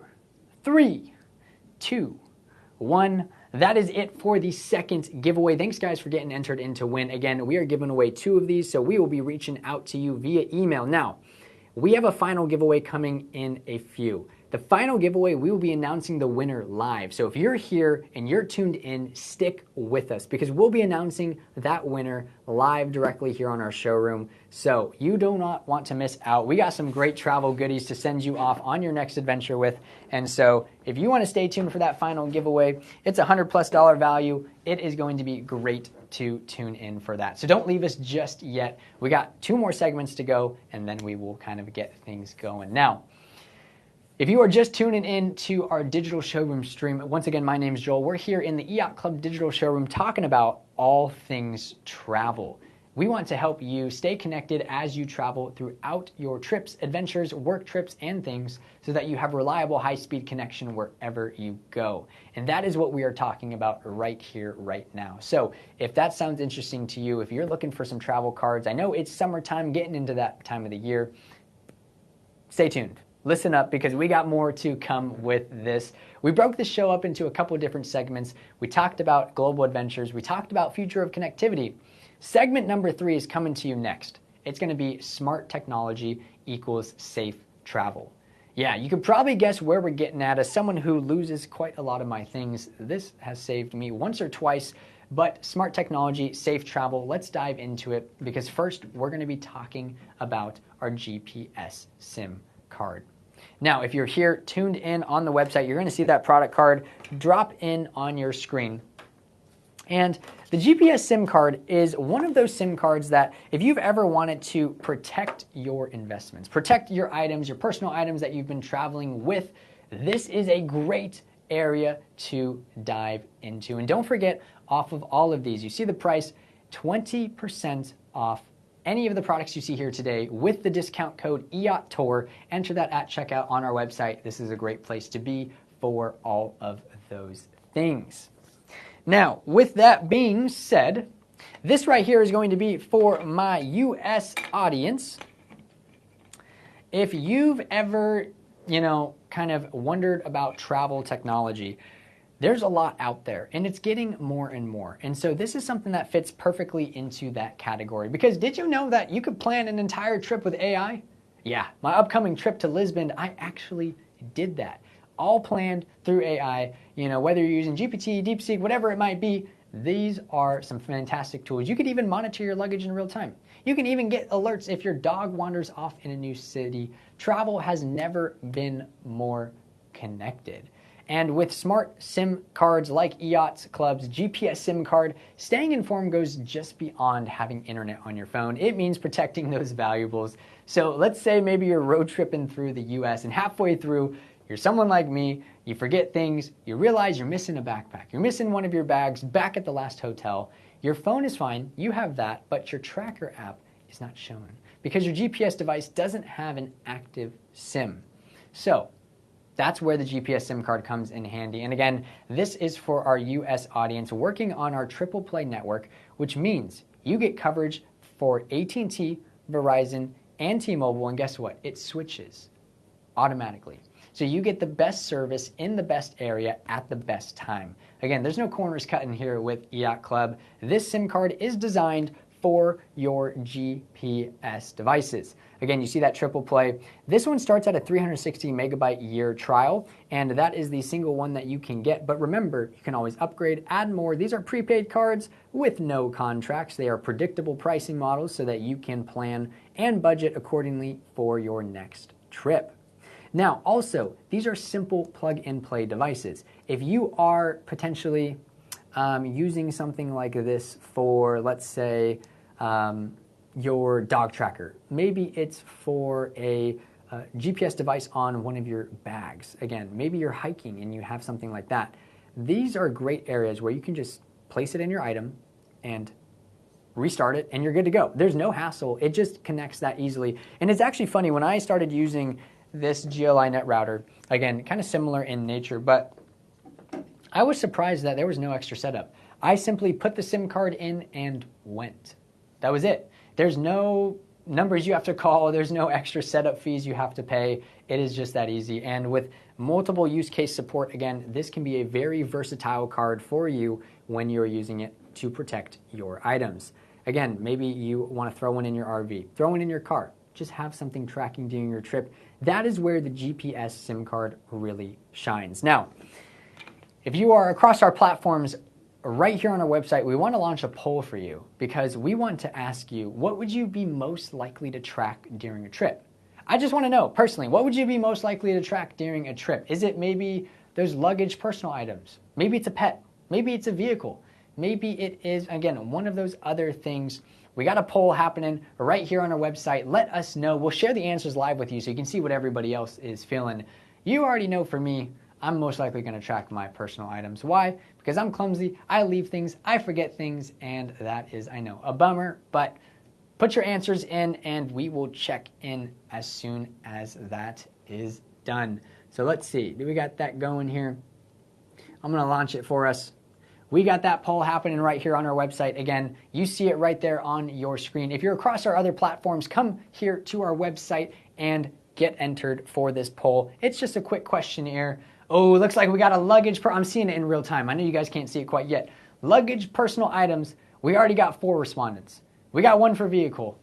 3, 2, 1. That is it for the second giveaway. Thanks, guys, for getting entered in to win. Again, we are giving away 2 of these, so we will be reaching out to you via email. Now, we have a final giveaway coming in a few. The final giveaway, we will be announcing the winner live. So if you're here and you're tuned in, stick with us because we'll be announcing that winner live directly here on our showroom. So you do not want to miss out. We got some great travel goodies to send you off on your next adventure with. And so if you want to stay tuned for that final giveaway, it's $100+ value. It is going to be great to tune in for that. So don't leave us just yet. We got 2 more segments to go and then we will kind of get things going. Now, If you are just tuning in to our digital showroom stream, once again, my name is Joel. We're here in the EIOT Club digital showroom talking about all things travel. We want to help you stay connected as you travel throughout your trips, adventures, work trips, and things so that you have reliable, high-speed connection wherever you go. And that is what we are talking about right here, right now. So if that sounds interesting to you, if you're looking for some travel cards, I know it's summertime, getting into that time of the year, stay tuned. Listen up, because we got more to come with this. We broke the show up into a couple of different segments. We talked about global adventures. We talked about future of connectivity. Segment number 3 is coming to you next. It's going to be smart technology equals safe travel. Yeah, you could probably guess where we're getting at. As someone who loses quite a lot of my things, this has saved me once or twice. But smart technology, safe travel, let's dive into it, because first we're going to be talking about our GPS SIM card. Now, if you're here tuned in on the website, you're going to see that product card drop in on your screen. And the GPS SIM card is one of those SIM cards that if you've ever wanted to protect your investments, protect your items, your personal items that you've been traveling with, this is a great area to dive into. And don't forget, off of all of these, you see the price, 20% off any of the products you see here today with the discount code EIOTTOUR. Enter that at checkout on our website. This is a great place to be for all of those things. Now, with that being said, this right here is going to be for my US audience. If you've ever, kind of wondered about travel technology, there's a lot out there, and it's getting more and more. And so this is something that fits perfectly into that category. Because did you know that you could plan an entire trip with AI? Yeah, my upcoming trip to Lisbon, I actually did that. All planned through AI. Whether you're using GPT, DeepSeek, whatever it might be, these are some fantastic tools. You could even monitor your luggage in real time. You can even get alerts if your dog wanders off in a new city. Travel has never been more connected. And with smart SIM cards like EIOTCLUB's GPS SIM card, staying informed goes just beyond having internet on your phone. It means protecting those valuables. So let's say maybe you're road tripping through the US, and halfway through, you're someone like me, you forget things, you realize you're missing a backpack, you're missing one of your bags back at the last hotel. Your phone is fine, you have that, but your tracker app is not showing because your GPS device doesn't have an active SIM. So that's where the GPS SIM card comes in handy. And again, this is for our US audience working on our triple play network, which means you get coverage for AT&T, Verizon, and T-Mobile, and guess what? It switches automatically. So you get the best service in the best area at the best time. Again, there's no corners cut in here with EIOTCLUB. This SIM card is designed for your GPS devices. Again, you see that triple play. This one starts at a 360 megabyte year trial, and that is the single one that you can get. But remember, you can always upgrade, add more. These are prepaid cards with no contracts. They are predictable pricing models so that you can plan and budget accordingly for your next trip. Now, also, these are simple plug-and-play devices. If you are potentially using something like this for, let's say, your dog tracker. Maybe it's for a GPS device on one of your bags. Again, maybe you're hiking and you have something like that. These are great areas where you can just place it in your item and restart it and you're good to go. There's no hassle. It just connects that easily. And it's actually funny, when I started using this GLI Net router, again, kind of similar in nature, but I was surprised that there was no extra setup. I simply put the SIM card in and went. That was it. There's no numbers you have to call. There's no extra setup fees you have to pay. It is just that easy. And with multiple use case support, again, this can be a very versatile card for you when you're using it to protect your items. Again, maybe you want to throw one in your RV, throw one in your car. Just have something tracking during your trip. That is where the GPS SIM card really shines. Now, if you are across our platforms right here on our website, we want to launch a poll for you because we want to ask you, what would you be most likely to track during a trip? I just want to know, personally, what would you be most likely to track during a trip? Is it maybe those luggage personal items? Maybe it's a pet. Maybe it's a vehicle. Maybe it is, again, one of those other things. We got a poll happening right here on our website. Let us know. We'll share the answers live with you so you can see what everybody else is feeling. You already know for me, I'm most likely going to track my personal items. Why? Because I'm clumsy, I leave things, I forget things, and that is, I know, a bummer, but put your answers in and we will check in as soon as that is done. So let's see, do we got that going here? I'm going to launch it for us. We got that poll happening right here on our website. Again, you see it right there on your screen. If you're across our other platforms, come here to our website and get entered for this poll. It's just a quick questionnaire. Oh, looks like we got a luggage. I'm seeing it in real time. I know you guys can't see it quite yet. Luggage, personal items. We already got 4 respondents. We got 1 for vehicle.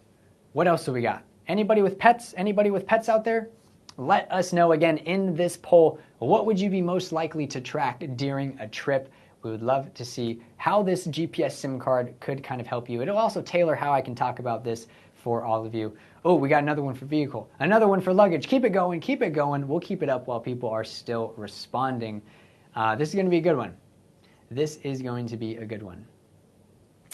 What else do we got? Anybody with pets? Anybody with pets out there? Let us know again in this poll. What would you be most likely to track during a trip? We would love to see how this GPS SIM card could kind of help you. It'll also tailor how I can talk about this for all of you. Oh, we got another one for vehicle, another one for luggage. Keep it going, keep it going. We'll keep it up while people are still responding. This is going to be a good one. This is going to be a good one.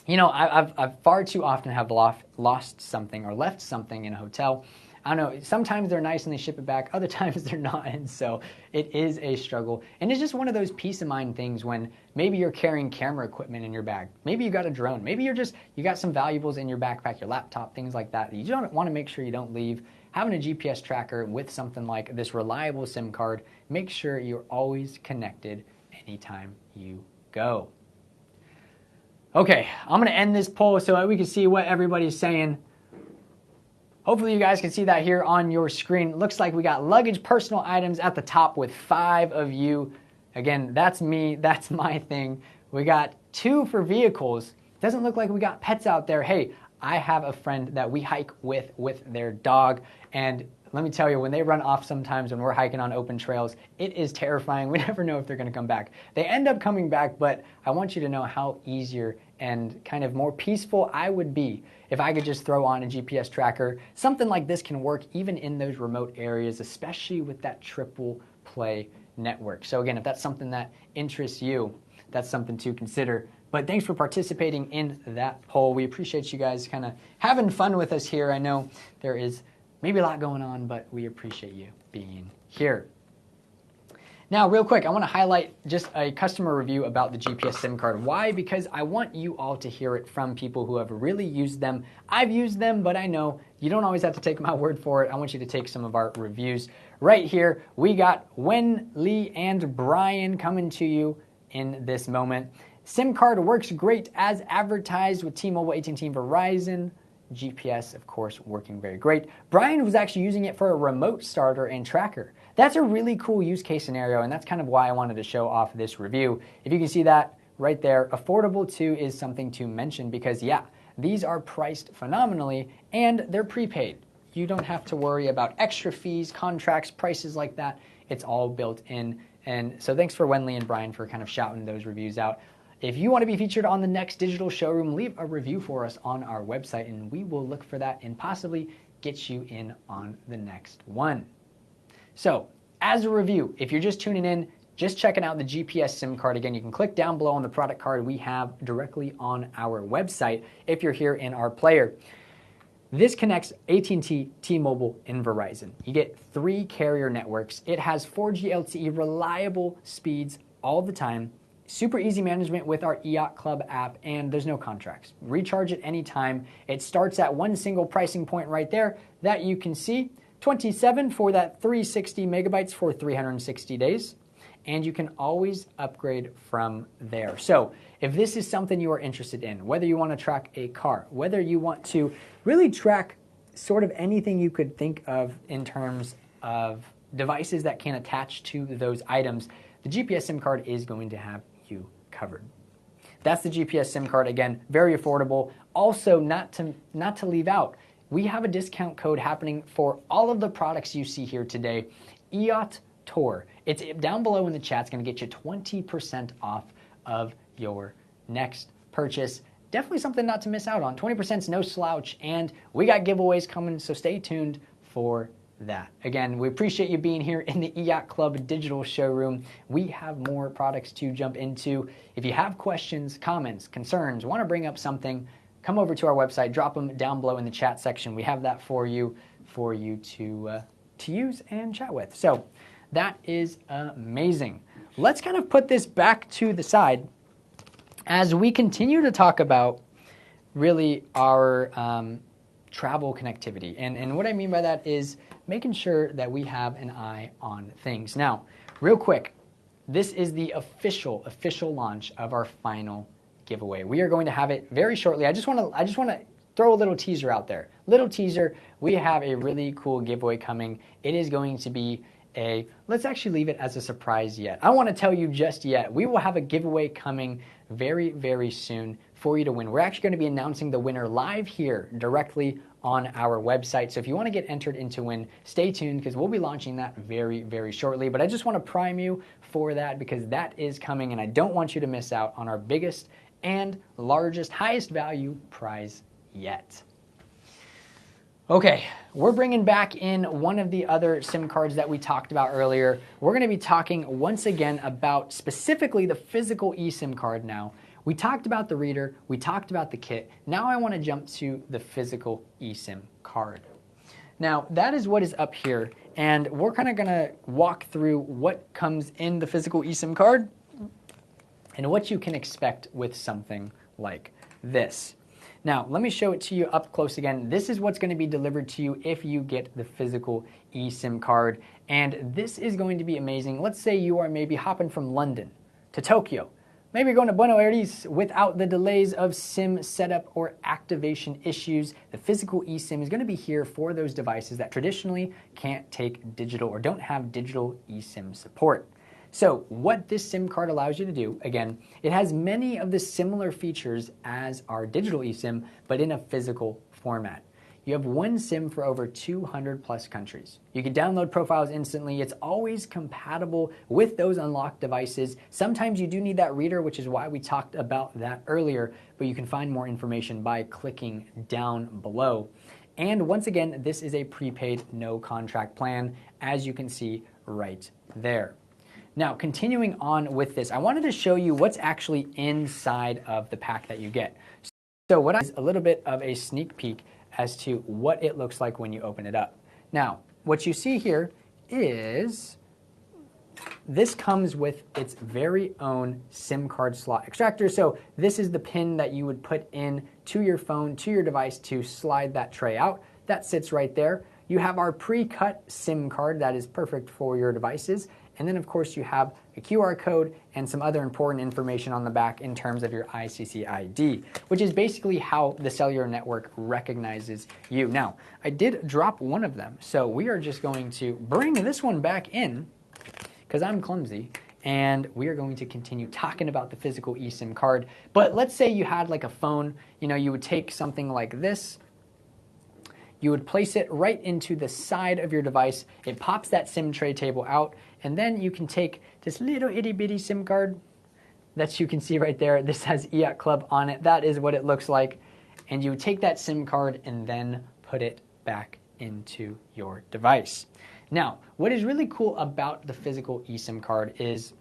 You know, I've far too often have lost something or left something in a hotel. I don't know, sometimes they're nice and they ship it back, other times they're not, and so it is a struggle. And it's just one of those peace of mind things when maybe you're carrying camera equipment in your bag, maybe you got a drone, maybe you got some valuables in your backpack, your laptop, things like that. You don't want to make sure you don't leave. Having a GPS tracker with something like this reliable SIM card, make sure you're always connected anytime you go. Okay, I'm going to end this poll so that we can see what everybody's saying. Hopefully you guys can see that here on your screen. Looks like we got luggage, personal items at the top with 5 of you. Again, that's me, that's my thing. We got 2 for vehicles. Doesn't look like we got pets out there. Hey, I have a friend that we hike with their dog, and let me tell you, when they run off sometimes when we're hiking on open trails, it is terrifying. We never know if they're gonna come back. They end up coming back, but I want you to know how easier and kind of more peaceful I would be if I could just throw on a GPS tracker. Something like this can work even in those remote areas, especially with that triple play network. So again, if that's something that interests you, that's something to consider. But thanks for participating in that poll. We appreciate you guys kind of having fun with us here. I know there is maybe a lot going on, but we appreciate you being here. Now, real quick, I want to highlight just a customer review about the GPS SIM card. Why? Because I want you all to hear it from people who have really used them. I've used them, but I know you don't always have to take my word for it. I want you to take some of our reviews. Right here, we got Wen, Lee, and Brian coming to you in this moment. SIM card works great as advertised with T-Mobile, AT&T, and Verizon. GPS, of course, working very great. Brian was actually using it for a remote starter and tracker. That's a really cool use case scenario, and that's kind of why I wanted to show off this review. If you can see that right there, affordable too is something to mention because, yeah, these are priced phenomenally and they're prepaid. You don't have to worry about extra fees, contracts, prices like that. It's all built in. And so thanks for Wenley and Brian for kind of shouting those reviews out. If you want to be featured on the next digital showroom, leave a review for us on our website and we will look for that and possibly get you in on the next one. So, as a review, if you're just tuning in, just checking out the GPS SIM card, again, you can click down below on the product card we have directly on our website if you're here in our player. This connects AT&T, T-Mobile, and Verizon. You get 3 carrier networks. It has 4G LTE reliable speeds all the time. Super easy management with our EIOTCLUB app, and there's no contracts. Recharge at any time. It starts at one single pricing point right there that you can see. $27 for that 360 megabytes for 360 days. And you can always upgrade from there. So if this is something you are interested in, whether you want to track a car, whether you want to really track sort of anything you could think of in terms of devices that can attach to those items, the GPS SIM card is going to have you covered. That's the GPS SIM card. Again, very affordable. Also, not to leave out, we have a discount code happening for all of the products you see here today. EIOTTOUR. It's down below in the chat. It's going to get you 20% off of your next purchase. Definitely something not to miss out on. 20% is no slouch, and we got giveaways coming, so stay tuned for that. Again, we appreciate you being here in the EIOTCLUB digital showroom. We have more products to jump into. If you have questions, comments, concerns, want to bring up something, come over to our website, drop them down below in the chat section. We have that for you to use and chat with. So That is amazing. Let's kind of put this back to the side as we continue to talk about really our travel connectivity. And what I mean by that is making sure that we have an eye on things. Now, real quick, this is the official launch of our final giveaway. We are going to have it very shortly. I just want to throw a little teaser out there. Little teaser, we have a really cool giveaway coming. It is going to be let's actually leave it as a surprise yet. I don't want to tell you just yet. We will have a giveaway coming very, very soon for you to win. We're actually going to be announcing the winner live here directly on our website. So if you want to get entered into win, stay tuned because we'll be launching that very, very shortly. But I just want to prime you for that because that is coming and I don't want you to miss out on our biggest and largest, highest value prize yet. Okay, we're bringing back in one of the other SIM cards that we talked about earlier. We're going to be talking once again about specifically the physical eSIM card now. We talked about the reader, we talked about the kit. Now I want to jump to the physical eSIM card. Now that is what is up here, and we're kind of going to walk through what comes in the physical eSIM card and what you can expect with something like this. Now, let me show it to you up close again. This is what's going to be delivered to you if you get the physical eSIM card. And this is going to be amazing. Let's say you are maybe hopping from London to Tokyo. Maybe you're going to Buenos Aires without the delays of SIM setup or activation issues. The physical eSIM is going to be here for those devices that traditionally can't take digital or don't have digital eSIM support. So what this SIM card allows you to do, again, it has many of the similar features as our digital eSIM, but in a physical format. You have one SIM for over 200 plus countries. You can download profiles instantly. It's always compatible with those unlocked devices. Sometimes you do need that reader, which is why we talked about that earlier, but you can find more information by clicking down below. And once again, this is a prepaid no contract plan, as you can see right there. Now, continuing on with this, I wanted to show you what's actually inside of the pack that you get. So what is a little bit of a sneak peek as to what it looks like when you open it up. Now, what you see here is this comes with its very own SIM card slot extractor. So this is the pin that you would put in to your phone, to your device to slide that tray out. That sits right there. You have our pre-cut SIM card that is perfect for your devices. And then, of course, you have a QR code and some other important information on the back in terms of your ICC ID, which is basically how the cellular network recognizes you. Now, I did drop one of them, so we are just going to bring this one back in because I'm clumsy, and we are going to continue talking about the physical eSIM card. But let's say you had like a phone, you would take something like this. You would place it right into the side of your device. It pops that SIM tray table out, and then you can take this little itty bitty SIM card that you can see right there. This has EIOTCLUB on it. That is what it looks like. And you would take that SIM card and then put it back into your device. Now, what is really cool about the physical eSIM card is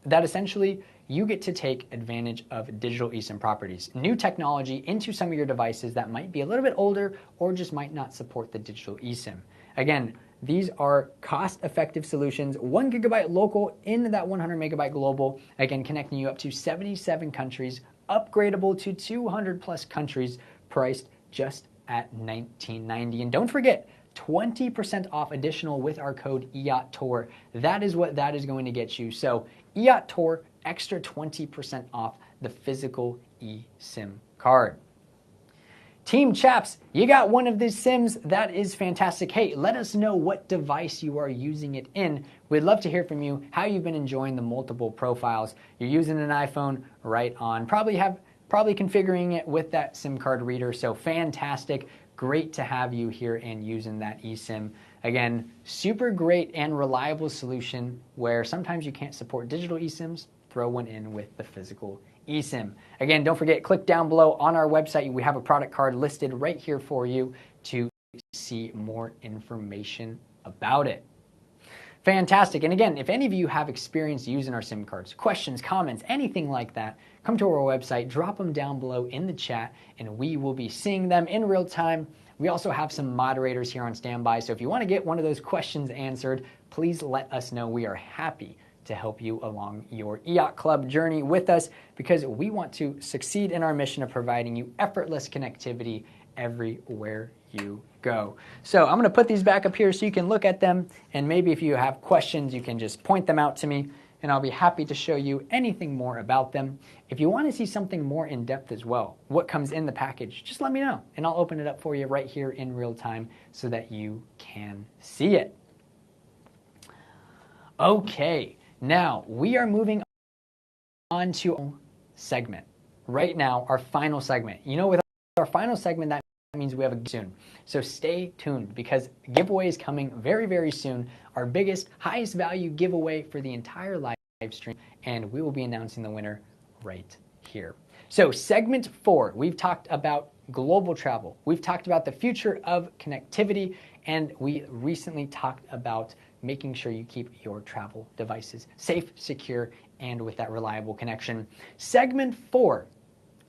that essentially you get to take advantage of digital eSIM properties, new technology into some of your devices that might be a little bit older or just might not support the digital eSIM. Again, these are cost-effective solutions, 1 gigabyte local into that 100 megabyte global, again, connecting you up to 77 countries, upgradable to 200 plus countries, priced just at $19.90. And don't forget, 20% off additional with our code EIOTTOUR. That is what that is going to get you. So EIOTTOUR, extra 20% off the physical eSIM card. Team Chaps, you got one of these SIMs. That is fantastic. Hey, let us know what device you are using it in. We'd love to hear from you, how you've been enjoying the multiple profiles. You're using an iPhone, right on. Probably configuring it with that SIM card reader, so fantastic. Great to have you here and using that eSIM. Again, super great and reliable solution where sometimes you can't support digital eSIMs. Throw one in with the physical eSIM. Again, don't forget, click down below on our website. We have a product card listed right here for you to see more information about it. Fantastic. And again, if any of you have experience using our SIM cards, questions, comments, anything like that, come to our website, drop them down below in the chat, and we will be seeing them in real time. We also have some moderators here on standby, so if you want to get one of those questions answered, please let us know. We are happy to help you along your EOT Club journey with us because we want to succeed in our mission of providing you effortless connectivity everywhere you go. So I'm going to put these back up here so you can look at them, and maybe if you have questions, you can just point them out to me, and I'll be happy to show you anything more about them. If you want to see something more in depth as well, what comes in the package, just let me know, and I'll open it up for you right here in real time so that you can see it. Okay. Now, we are moving on to our segment. Right now, our final segment. You know, with our final segment, that means we have a soon. So stay tuned because giveaway is coming very, very soon. Our biggest, highest value giveaway for the entire live stream, and we will be announcing the winner right here. So segment 4, we've talked about global travel. We've talked about the future of connectivity, and we recently talked about making sure you keep your travel devices safe, secure, and with that reliable connection. Segment 4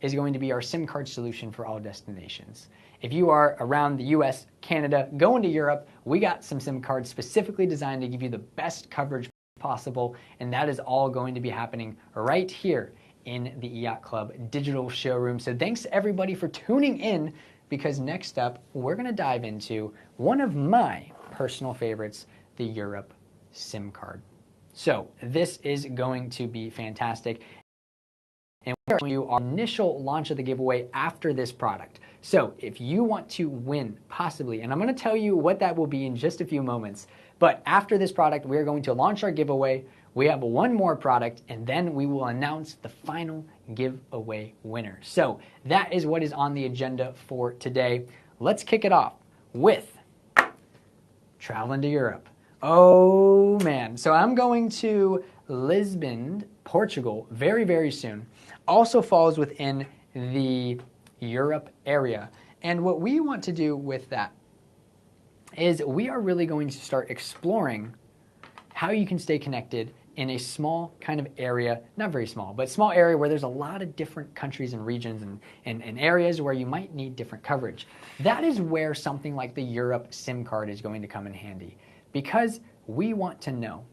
is going to be our SIM card solution for all destinations. If you are around the US, Canada, going to Europe, we got some SIM cards specifically designed to give you the best coverage possible, and that is all going to be happening right here in the EOT Club digital showroom. So thanks everybody for tuning in, because next up, we're gonna dive into one of my personal favorites, the Europe SIM card. So this is going to be fantastic. And we're showing you our initial launch of the giveaway after this product. So if you want to win, possibly, and I'm going to tell you what that will be in just a few moments, but after this product, we are going to launch our giveaway. We have one more product, and then we will announce the final giveaway winner. So that is what is on the agenda for today. Let's kick it off with traveling to Europe. Oh man, so I'm going to Lisbon, Portugal very, very soon. Also falls within the Europe area. And what we want to do with that is we are really going to start exploring how you can stay connected in a small kind of area, not very small, but small area where there's a lot of different countries and regions and areas where you might need different coverage. That is where something like the Europe SIM card is going to come in handy, because we want to know,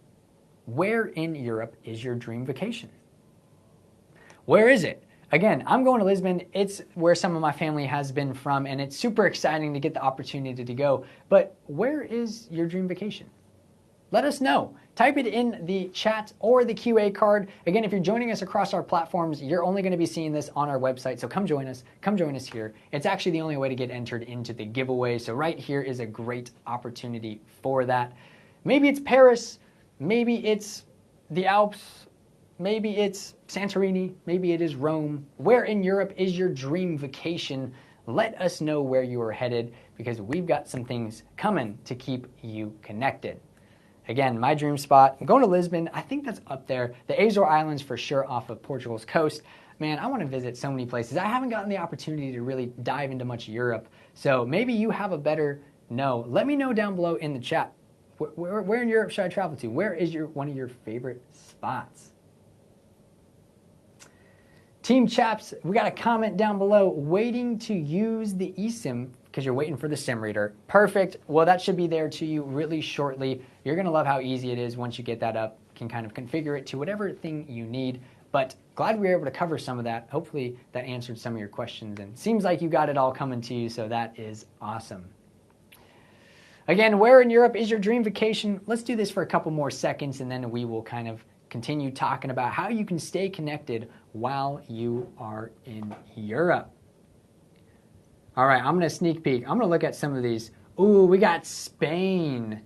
where in Europe is your dream vacation? Where is it? Again, I'm going to Lisbon. It's where some of my family has been from, and it's super exciting to get the opportunity to go. But where is your dream vacation? Let us know. Type it in the chat or the QA card. Again, if you're joining us across our platforms, you're only going to be seeing this on our website, so come join us. Come join us here. It's actually the only way to get entered into the giveaway, so right here is a great opportunity for that. Maybe it's Paris, maybe it's the Alps, maybe it's Santorini, maybe it is Rome. Where in Europe is your dream vacation? Let us know where you are headed, because we've got some things coming to keep you connected. Again, my dream spot, I'm going to Lisbon. I think that's up there. The Azore Islands for sure, off of Portugal's coast. Man, I want to visit so many places. I haven't gotten the opportunity to really dive into much Europe. So maybe you have a better know. Let me know down below in the chat. Where in Europe should I travel to? Where is one of your favorite spots? Team Chaps, we got a comment down below, waiting to use the eSIM because you're waiting for the SIM reader. Perfect. Well, that should be there to you really shortly. You're going to love how easy it is once you get that up. You can kind of configure it to whatever thing you need. But glad we were able to cover some of that. Hopefully that answered some of your questions. And seems like you got it all coming to you, so that is awesome. Again, where in Europe is your dream vacation? Let's do this for a couple more seconds, and then we will kind of continue talking about how you can stay connected while you are in Europe. All right, I'm going to sneak peek. I'm going to look at some of these. Ooh, we got Spain.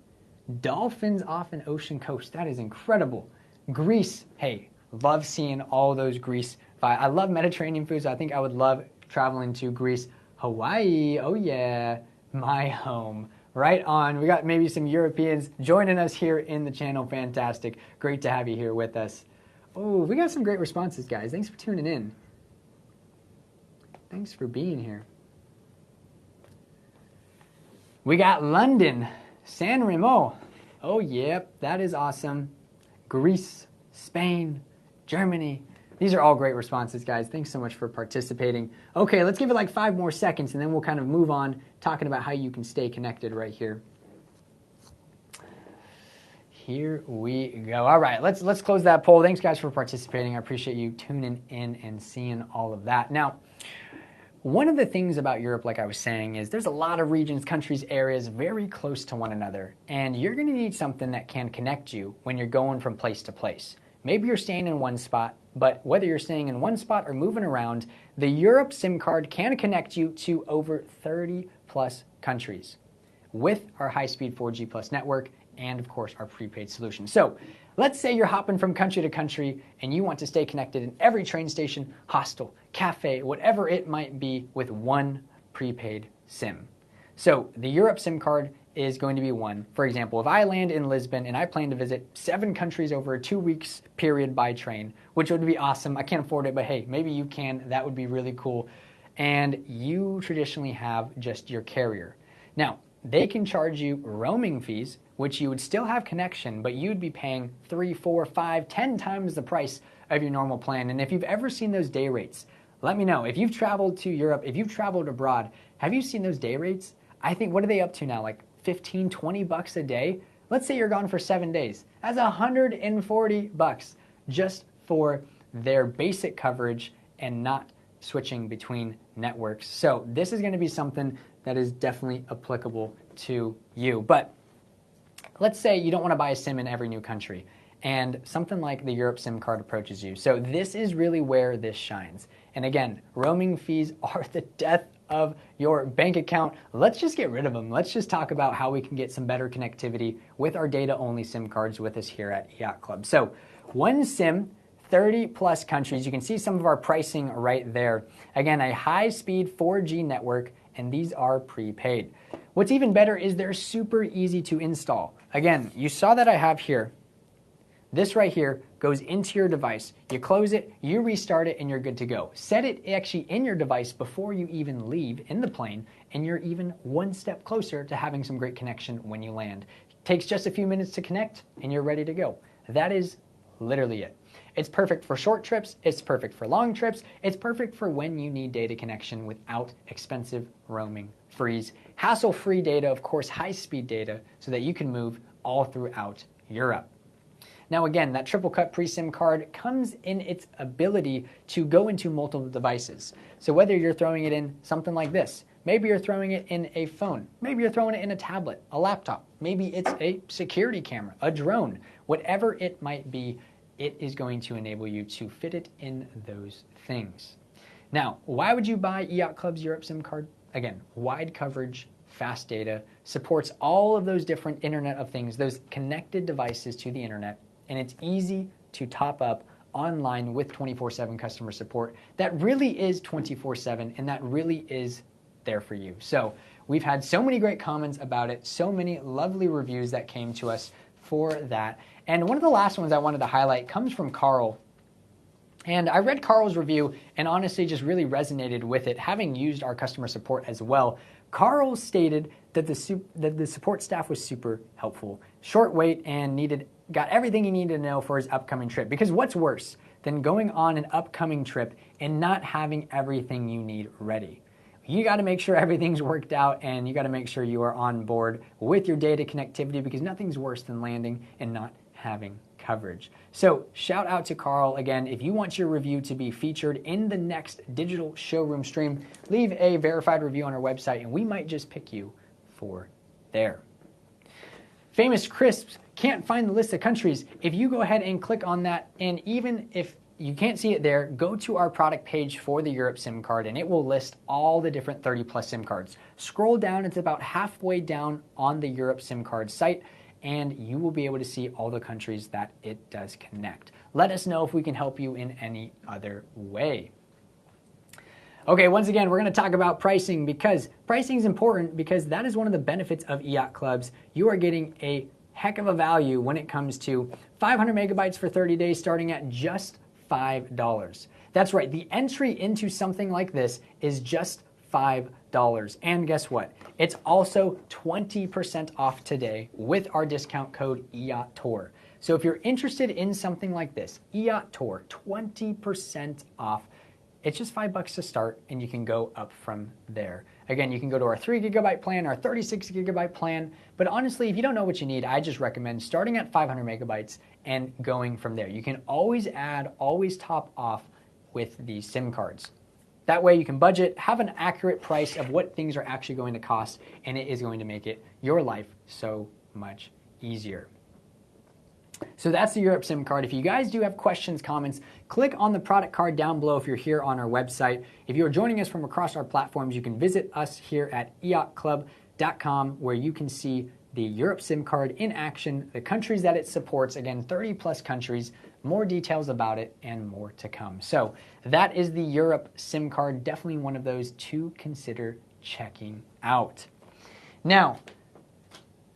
Dolphins off an ocean coast. That is incredible. Greece. Hey, love seeing all those Greece. I love Mediterranean foods. I think I would love traveling to Greece. Hawaii. Oh, yeah. My home. Right on. We got maybe some Europeans joining us here in the channel. Fantastic. Great to have you here with us. Oh, we got some great responses, guys. Thanks for tuning in. Thanks for being here. We got London, San Remo. Oh, yep, that is awesome. Greece, Spain, Germany. These are all great responses, guys. Thanks so much for participating. Okay, let's give it like 5 more seconds, and then we'll kind of move on talking about how you can stay connected right here. Here we go. All right, let's close that poll. Thanks guys for participating. I appreciate you tuning in and seeing all of that. Now, one of the things about Europe, like I was saying, is there's a lot of regions, countries, areas very close to one another, and you're going to need something that can connect you when you're going from place to place. Maybe you're staying in one spot, but whether you're staying in one spot or moving around, the Europe SIM card can connect you to over 30 plus countries with our high-speed 4G plus network and, of course, our prepaid solution. So let's say you're hopping from country to country and you want to stay connected in every train station, hostel, cafe, whatever it might be, with one prepaid SIM. So the Europe SIM card is going to be one. For example, if I land in Lisbon and I plan to visit 7 countries over a 2 weeks period by train, which would be awesome. I can't afford it, but hey, maybe you can. That would be really cool. And you traditionally have just your carrier. Now, they can charge you roaming fees, which you would still have connection, but you'd be paying 3, 4, 5, 10 times the price of your normal plan. And if you've ever seen those day rates, let me know. If you've traveled to Europe, if you've traveled abroad, have you seen those day rates? I think, what are they up to now? Like 15, 20 bucks a day? Let's say you're gone for 7 days. That's 140 bucks just for their basic coverage and not switching between networks. So this is going to be something that is definitely applicable to you. But let's say you don't want to buy a SIM in every new country and something like the Europe SIM card approaches you. So this is really where this shines. And again, roaming fees are the death of your bank account. Let's just get rid of them. Let's just talk about how we can get some better connectivity with our data-only SIM cards with us here at EIOTCLUB. So one SIM, 30 plus countries. You can see some of our pricing right there. Again, a high-speed 4G network, and these are prepaid. What's even better is they're super easy to install. Again, you saw that I have here. This right here goes into your device. You close it, you restart it, and you're good to go. Set it actually in your device before you even leave in the plane, and you're even one step closer to having some great connection when you land. It takes just a few minutes to connect, and you're ready to go. That is literally it. It's perfect for short trips, it's perfect for long trips, it's perfect for when you need data connection without expensive roaming fees. Hassle-free data, of course, high-speed data, so that you can move all throughout Europe. Now again, that triple cut pre-SIM card comes in its ability to go into multiple devices. So whether you're throwing it in something like this, maybe you're throwing it in a phone, maybe you're throwing it in a tablet, a laptop, maybe it's a security camera, a drone, whatever it might be, it is going to enable you to fit it in those things. Now, why would you buy EIOTCLUB's Europe SIM card? Again, wide coverage, fast data, supports all of those different Internet of Things, those connected devices to the internet, and it's easy to top up online with 24/7 customer support. That really is 24/7, and that really is there for you. So we've had so many great comments about it, so many lovely reviews that came to us for that. And one of the last ones I wanted to highlight comes from Carl. And I read Carl's review and honestly just really resonated with it, having used our customer support as well. Carl stated that the support staff was super helpful, short wait, and got everything he needed to know for his upcoming trip. Because what's worse than going on an upcoming trip and not having everything you need ready? You got to make sure everything's worked out, and you got to make sure you are on board with your data connectivity, because nothing's worse than landing and not having coverage. So shout out to Carl. Again, if you want your review to be featured in the next digital showroom stream, leave a verified review on our website and we might just pick you for there. Famous Crisps can't find the list of countries. If you go ahead and click on that, and even if you can't see it there, go to our product page for the Europe SIM card and it will list all the different 30 plus SIM cards. Scroll down, it's about halfway down on the Europe SIM card site, and you will be able to see all the countries that it does connect. Let us know if we can help you in any other way. Okay, once again, we're going to talk about pricing, because pricing is important, because that is one of the benefits of EIOTCLUBs. You are getting a heck of a value when it comes to 500 megabytes for 30 days starting at just $5. That's right, the entry into something like this is just $5. And guess what? It's also 20% off today with our discount code EIOTTOUR. So if you're interested in something like this, EIOTTOUR, 20% off. It's just $5 to start, and you can go up from there. Again, you can go to our 3 gigabyte plan, our 36 gigabyte plan, but honestly, if you don't know what you need, I just recommend starting at 500 megabytes and going from there. You can always add, always top off with these SIM cards. That way you can budget, have an accurate price of what things are actually going to cost, and it is going to make it your life so much easier. So that's the Europe SIM card. If you guys do have questions, comments, click on the product card down below if you're here on our website. If you are joining us from across our platforms, you can visit us here at EIOTCLUB.com where you can see the Europe SIM card in action, the countries that it supports, again, 30 plus countries, more details about it, and more to come. So that is the Europe SIM card, definitely one of those to consider checking out. Now,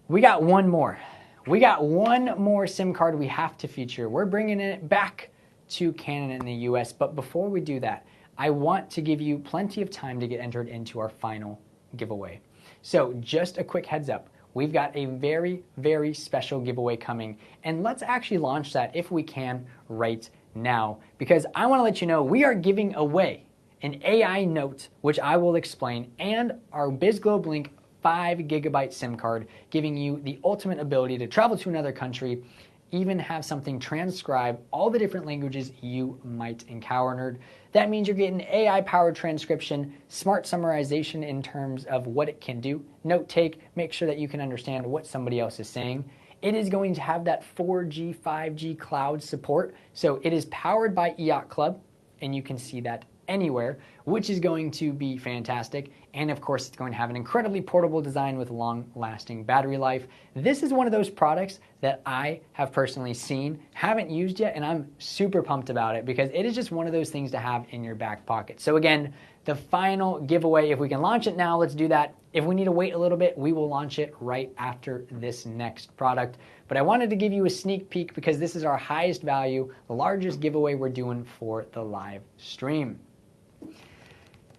we got one more. We got one more SIM card we have to feature. We're bringing it back to Canada and the US, but before we do that, I want to give you plenty of time to get entered into our final giveaway. So just a quick heads up, we've got a very, very special giveaway coming, and let's actually launch that if we can right now, because I want to let you know we are giving away an AI Note, which I will explain, and our BizGlobe Link 5 gigabyte SIM card, giving you the ultimate ability to travel to another country, even have something transcribe all the different languages you might encounter. That means you're getting AI-powered transcription, smart summarization in terms of what it can do, note take, make sure that you can understand what somebody else is saying. It is going to have that 4G, 5G cloud support, so it is powered by EIOTCLUB, and you can see that anywhere, which is going to be fantastic. And of course, it's going to have an incredibly portable design with long-lasting battery life. This is one of those products that I have personally seen, haven't used yet, and I'm super pumped about it because it is just one of those things to have in your back pocket. So again, the final giveaway, if we can launch it now, let's do that. If we need to wait a little bit, we will launch it right after this next product. But I wanted to give you a sneak peek because this is our highest value, the largest giveaway we're doing for the live stream.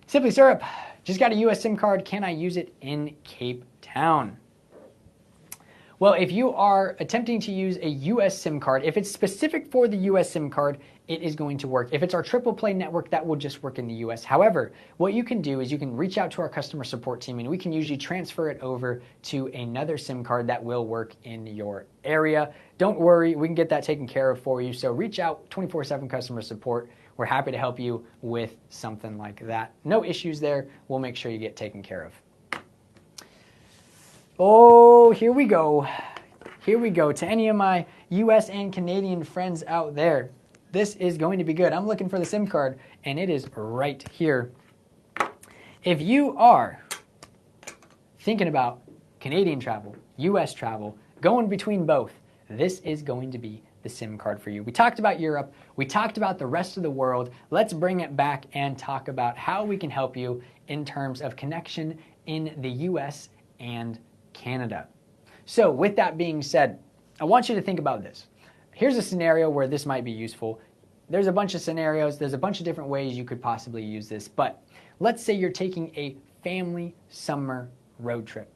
Simply Syrup, just got a US SIM card. Can I use it in Cape Town? Well, if you are attempting to use a US SIM card, if it's specific for the US SIM card, it is going to work. If it's our triple play network, that will just work in the US. However, what you can do is you can reach out to our customer support team and we can usually transfer it over to another SIM card that will work in your area. Don't worry, we can get that taken care of for you. So reach out, 24/7 customer support. We're happy to help you with something like that. No issues there. We'll make sure you get taken care of. Oh, here we go. Here we go. To any of my US and Canadian friends out there, this is going to be good. I'm looking for the SIM card, and it is right here. If you are thinking about Canadian travel, US travel, going between both, this is going to be the SIM card for you. We talked about Europe. We talked about the rest of the world. Let's bring it back and talk about how we can help you in terms of connection in the US and Canada. So with that being said, I want you to think about this. Here's a scenario where this might be useful. There's a bunch of scenarios. There's a bunch of different ways you could possibly use this. But let's say you're taking a family summer road trip.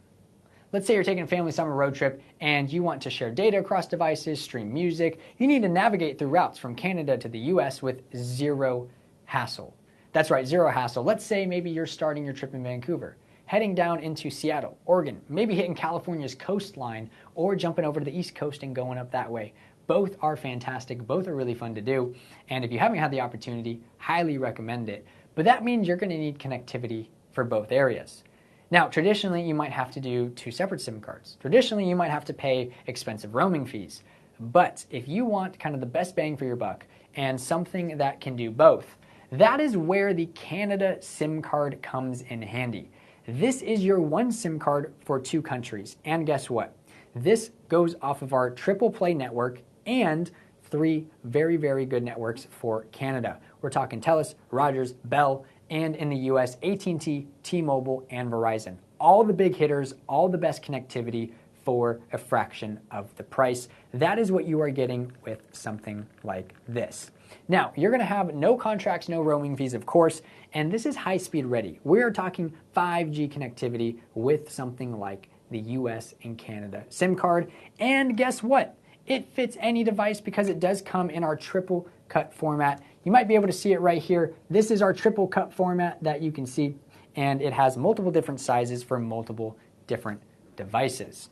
Let's say you're taking a family summer road trip and you want to share data across devices, stream music. You need to navigate through routes from Canada to the US with zero hassle. That's right, zero hassle. Let's say maybe you're starting your trip in Vancouver, heading down into Seattle, Oregon, maybe hitting California's coastline or jumping over to the East Coast and going up that way. Both are fantastic. Both are really fun to do. And if you haven't had the opportunity, highly recommend it. But that means you're going to need connectivity for both areas. Now, traditionally, you might have to do 2 separate SIM cards. Traditionally, you might have to pay expensive roaming fees. But if you want kind of the best bang for your buck and something that can do both, that is where the Canada SIM card comes in handy. This is your one SIM card for 2 countries. And guess what? This goes off of our triple play network and 3 very, very good networks for Canada. We're talking TELUS, Rogers, Bell, and in the US, AT&T, T-Mobile, and Verizon. All the big hitters, all the best connectivity for a fraction of the price. That is what you are getting with something like this. Now, you're going to have no contracts, no roaming fees, of course, and this is high-speed ready. We are talking 5G connectivity with something like the US and Canada SIM card. And guess what? It fits any device because it does come in our triple cut format. you might be able to see it right here. This is our triple cut format that you can see, and it has multiple different sizes for multiple different devices.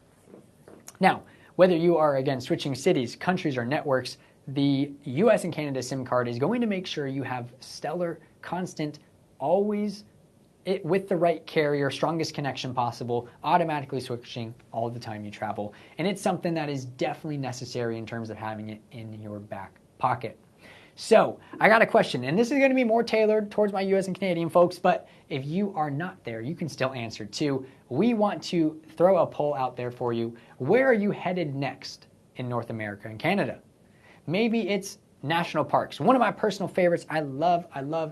Now, whether you are, again, switching cities, countries, or networks, the US and Canada SIM card is going to make sure you have stellar, constant, always with the right carrier, strongest connection possible, automatically switching all the time you travel. And it's something that is definitely necessary in terms of having it in your back pocket. So I got a question, and this is going to be more tailored towards my US and Canadian folks, but if you are not there, you can still answer too. We want to throw a poll out there for you. Where are you headed next in North America and Canada? Maybe it's national parks. One of my personal favorites. I love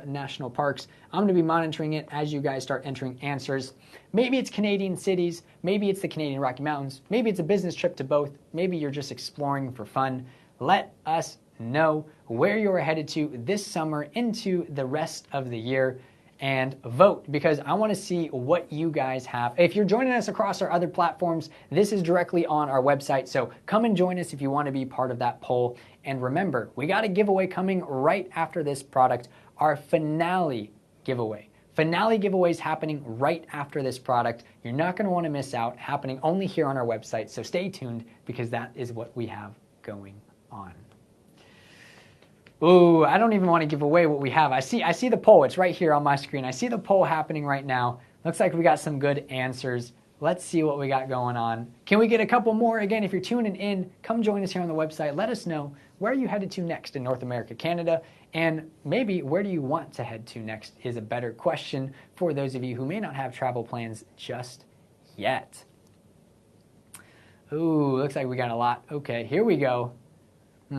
national parks. I'm going to be monitoring it as you guys start entering answers. Maybe it's Canadian cities. Maybe it's the Canadian Rocky Mountains. Maybe it's a business trip to both. Maybe you're just exploring for fun. Let us know where you're headed to this summer into the rest of the year, and vote, because I want to see what you guys have. If you're joining us across our other platforms, this is directly on our website, so come and join us if you want to be part of that poll. And remember, we got a giveaway coming right after this product, our finale giveaway. Finale giveaway is happening right after this product. You're not going to want to miss out, happening only here on our website, so stay tuned because that is what we have going on. Ooh, I don't even want to give away what we have. I see the poll. It's right here on my screen. I see the poll happening right now. Looks like we got some good answers. Let's see what we got going on. Can we get a couple more? Again, if you're tuning in, come join us here on the website. Let us know where are you headed to next in North America, Canada, and maybe where do you want to head to next is a better question for those of you who may not have travel plans just yet. Ooh, looks like we got a lot. Okay, here we go.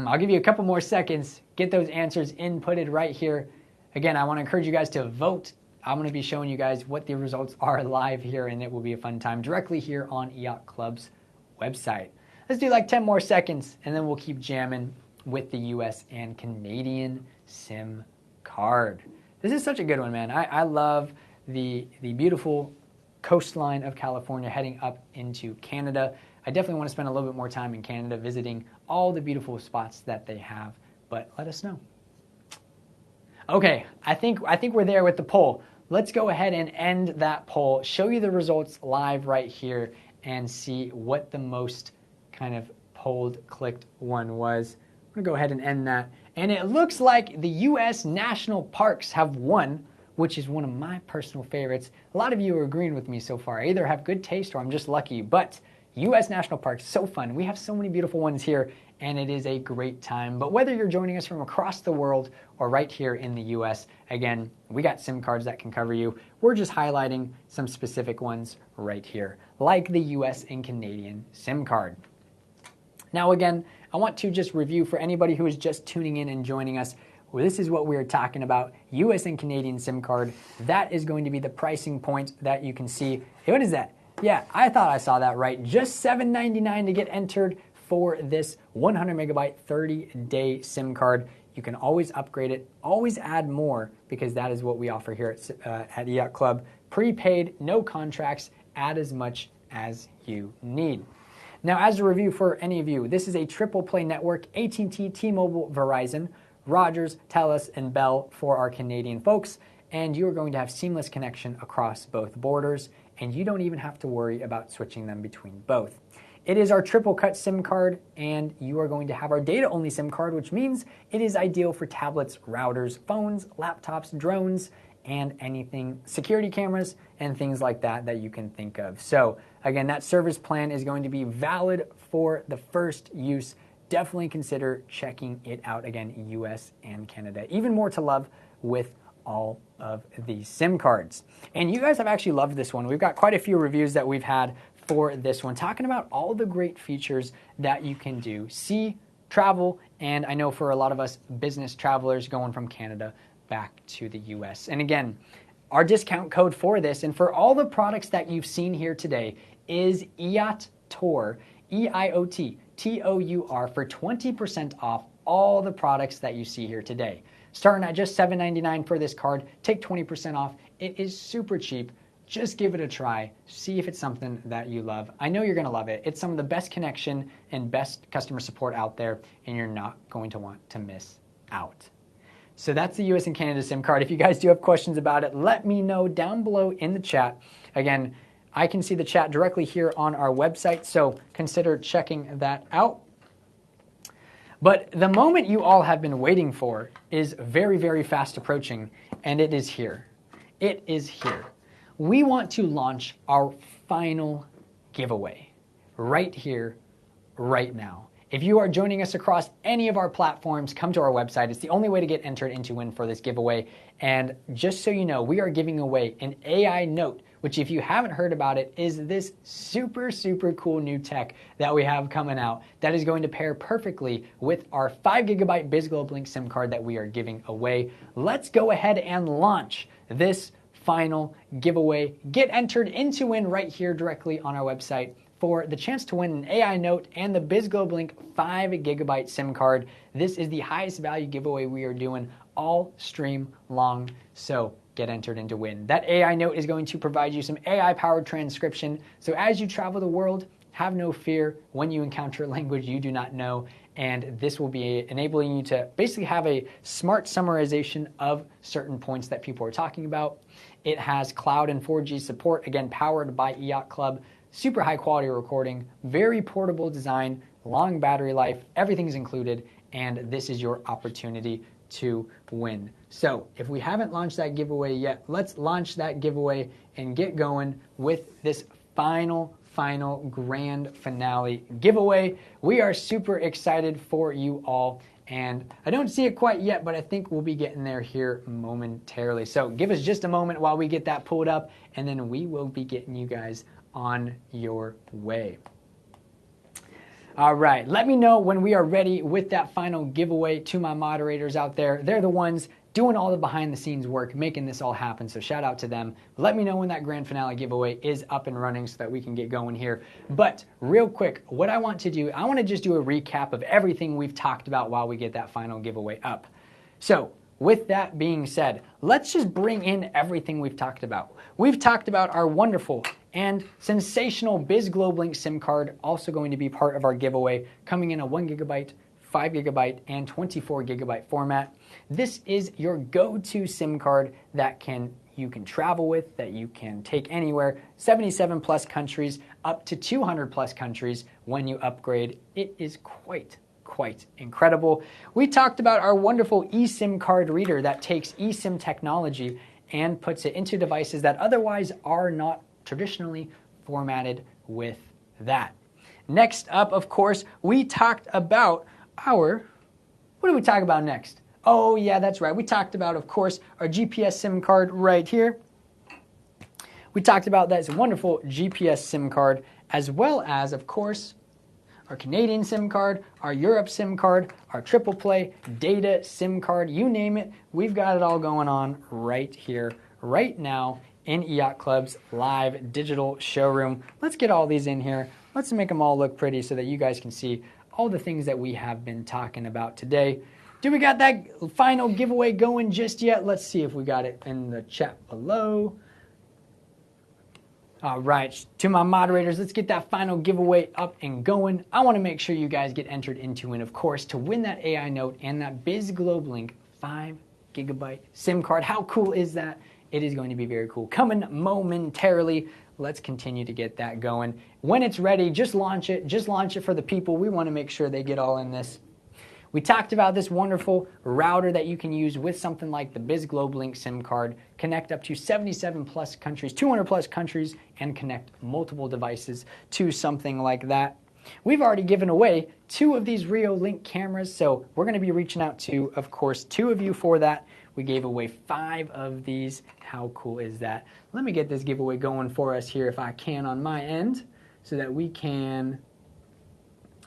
I'll give you a couple more seconds. Get those answers inputted right here. Again, I want to encourage you guys to vote. I'm going to be showing you guys what the results are live here, and it will be a fun time directly here on EIOTCLUB's website. Let's do like 10 more seconds, and then we'll keep jamming with the US and Canadian SIM card. This is such a good one, man. I love the beautiful coastline of California heading up into Canada. I definitely want to spend a little bit more time in Canada visiting all the beautiful spots that they have, but let us know. Okay, I think we're there with the poll. Let's go ahead and end that poll, show you the results live right here, and see what the most kind of polled, clicked one was. I'm gonna go ahead and end that. And it looks like the US National Parks have won, which is one of my personal favorites. A lot of you are agreeing with me so far. I either have good taste or I'm just lucky, but US National Parks, so fun. We have so many beautiful ones here, and it is a great time. But whether you're joining us from across the world or right here in the US, again, we got SIM cards that can cover you. We're just highlighting some specific ones right here, like the US and Canadian SIM card. Now again, I want to just review for anybody who is just tuning in and joining us. Well, this is what we're talking about, US and Canadian SIM card. That is going to be the pricing point that you can see. Hey, what is that? Yeah, I thought I saw that right. Just $7.99 to get entered for this 100 megabyte 30-day SIM card. You can always upgrade it, always add more, because that is what we offer here at EIOTCLUB. Prepaid, no contracts, add as much as you need. Now, as a review for any of you, this is a triple play network, AT&T, T-Mobile, Verizon, Rogers, TELUS, and Bell for our Canadian folks, and you are going to have seamless connection across both borders, and you don't even have to worry about switching them between both. It is our triple cut SIM card, and you are going to have our data only SIM card, which means it is ideal for tablets, routers, phones, laptops, drones, and anything, security cameras, and things like that that you can think of. So again, that service plan is going to be valid for the first use. Definitely consider checking it out. Again, US and Canada. Even more to love with all of these SIM cards. And you guys have actually loved this one. We've got quite a few reviews that we've had for this one, talking about all the great features that you can do. See, travel, and I know for a lot of us business travelers going from Canada back to the US. And again, our discount code for this and for all the products that you've seen here today is EIOTTOUR, EIOTTOUR, for 20% off all the products that you see here today. Starting at just $7.99 for this card, take 20% off. It is super cheap. Just give it a try. See if it's something that you love. I know you're going to love it. It's some of the best connection and best customer support out there, and you're not going to want to miss out. So that's the US and Canada SIM card. If you guys do have questions about it, let me know down below in the chat. Again, I can see the chat directly here on our website, so consider checking that out. But the moment you all have been waiting for is very, very fast approaching, and it is here. It is here. We want to launch our final giveaway right here, right now. If you are joining us across any of our platforms, come to our website. It's the only way to get entered into win for this giveaway. And just so you know, we are giving away an AI Note, which if you haven't heard about it, is this super, super cool new tech that we have coming out that is going to pair perfectly with our 5GB BizGlobe Link SIM card that we are giving away. Let's go ahead and launch this final giveaway. Get entered into win right here directly on our website for the chance to win an AI Note and the BizGlobe Link 5GB SIM card. This is the highest value giveaway we are doing all stream long, so get entered into win. That AI Note is going to provide you some AI-powered transcription, so as you travel the world, have no fear when you encounter a language you do not know, and this will be enabling you to basically have a smart summarization of certain points that people are talking about. It has cloud and 4G support, again, powered by EIOTCLUB. Super high quality recording, very portable design, long battery life, everything's included, and this is your opportunity to win. So if we haven't launched that giveaway yet, let's launch that giveaway and get going with this final grand finale giveaway. We are super excited for you all, and I don't see it quite yet, but I think we'll be getting there here momentarily. So give us just a moment while we get that pulled up, and then we will be getting you guys on your way. All right, let me know when we are ready with that final giveaway. To my moderators out there, they're the ones doing all the behind the scenes work, making this all happen, so shout out to them. Let me know when that grand finale giveaway is up and running so that we can get going here. But real quick, what I want to do, I want to just do a recap of everything we've talked about while we get that final giveaway up. So with that being said, let's just bring in everything we've talked about. We've talked about our wonderful and sensational BizGlobe Link SIM card, also going to be part of our giveaway, coming in a 1GB, 5GB, and 24GB format. This is your go-to SIM card that you can travel with, that you can take anywhere, 77 plus countries, up to 200 plus countries when you upgrade. It is quite incredible. We talked about our wonderful eSIM card reader that takes eSIM technology and puts it into devices that otherwise are not traditionally formatted with that. Next up, of course, we talked about what did we talk about next? Oh yeah, that's right. We talked about, of course, our GPS SIM card right here. We talked about that wonderful GPS SIM card, as well as, of course, our Canadian SIM card, our Europe SIM card, our triple play data SIM card, you name it, we've got it all going on right here, right now in EIOTCLUB's live digital showroom. Let's get all these in here. Let's make them all look pretty so that you guys can see all the things that we have been talking about today. Do we got that final giveaway going just yet? Let's see if we got it in the chat below. All right, to my moderators, let's get that final giveaway up and going. I want to make sure you guys get entered into it, of course, to win that AI Note and that BizGlobe Link 5GB SIM card. How cool is that? It is going to be very cool. Coming momentarily. Let's continue to get that going. When it's ready, just launch it. Just launch it for the people. We want to make sure they get all in this. We talked about this wonderful router that you can use with something like the BizGlobe Link SIM card, connect up to 77 plus countries, 200 plus countries, and connect multiple devices to something like that. We've already given away 2 of these Rio Link cameras, so we're going to be reaching out to, of course, 2 of you for that. We gave away 5 of these. How cool is that? Let me get this giveaway going for us here if I can on my end so that we can,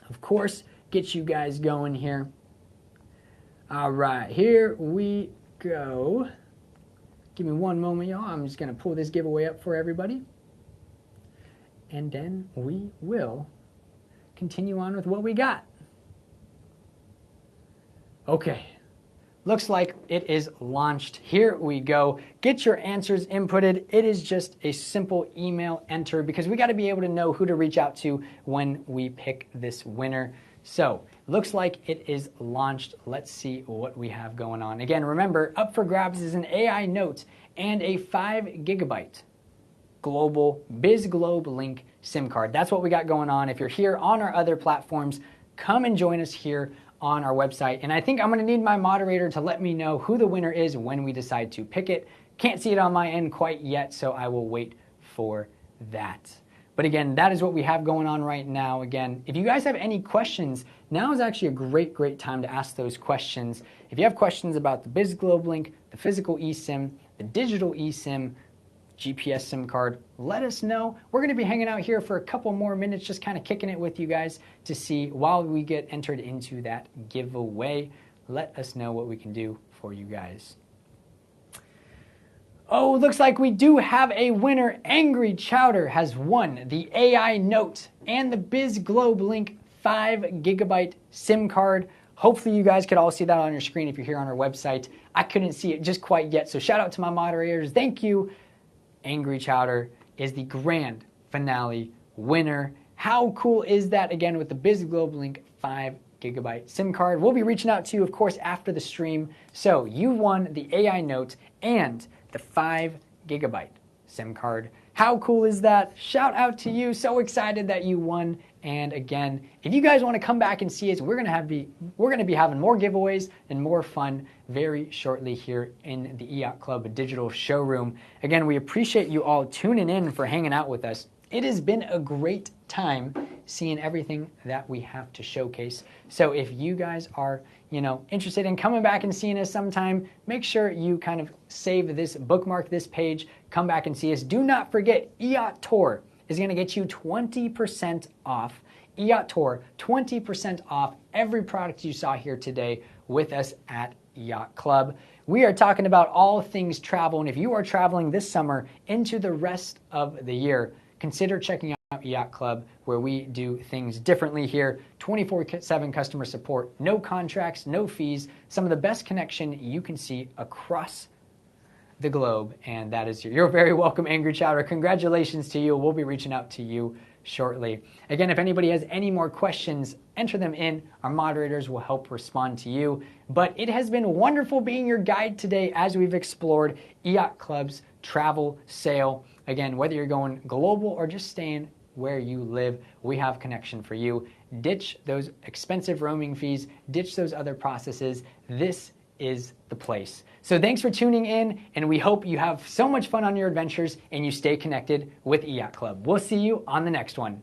of course, get you guys going here. All right, here we go. Give me one moment, y'all. I'm just going to pull this giveaway up for everybody. And then we will continue on with what we got. Okay. Looks like it is launched. Here we go. Get your answers inputted. It is just a simple email enter because we got to be able to know who to reach out to when we pick this winner. So looks like it is launched. Let's see what we have going on. Again, remember, up for grabs is an AI Note and a 5 gigabyte global BizGlobe Link SIM card. That's what we got going on. If you're here on our other platforms, come and join us here on our website. And I think I'm going to need my moderator to let me know who the winner is when we decide to pick it. Can't see it on my end quite yet, so I will wait for that. But again, that is what we have going on right now. Again, if you guys have any questions, now is actually a great time to ask those questions. If you have questions about the BizGlobe Link, the physical eSIM, the digital eSIM, GPS SIM card, let us know. We're going to be hanging out here for a couple more minutes, just kind of kicking it with you guys to see while we get entered into that giveaway. Let us know what we can do for you guys. Oh, looks like we do have a winner. Angry Chowder has won the AI Note and the BizGlobe Link 5 gigabyte SIM card. Hopefully you guys could all see that on your screen if you're here on our website. I couldn't see it just quite yet, so shout out to my moderators. Thank you. Angry Chowder is the grand finale winner. How cool is that? Again, with the BizGlobe Link 5 gigabyte SIM card. We'll be reaching out to you, of course, after the stream. So you won the AI Note and the 5 gigabyte SIM card. How cool is that? Shout out to you. So excited that you won. And again, if you guys want to come back and see us, we're going to be having more giveaways and more fun very shortly here in the EIOTCLUB digital showroom. Again, we appreciate you all tuning in for hanging out with us. It has been a great time seeing everything that we have to showcase. So if you guys are, interested in coming back and seeing us sometime, make sure you kind of save this, bookmark this page, come back and see us. Do not forget, EIOT Tour is going to get you 20% off. EIOT Tour, 20% off every product you saw here today with us at EIOTCLUB. We are talking about all things travel, and if you are traveling this summer into the rest of the year, consider checking out EIOTCLUB, where we do things differently here. 24/7 customer support, no contracts, no fees, some of the best connection you can see across the globe, and that is you're very welcome, Angry Chowder. Congratulations to you. We'll be reaching out to you shortly. Again, if anybody has any more questions, enter them in. Our moderators will help respond to you. But it has been wonderful being your guide today as we've explored EIOTCLUB's travel sale. Again, whether you're going global or just staying where you live, we have connection for you. Ditch those expensive roaming fees, ditch those other processes. This is the place. So thanks for tuning in, and we hope you have so much fun on your adventures and you stay connected with EIOTCLUB. We'll see you on the next one.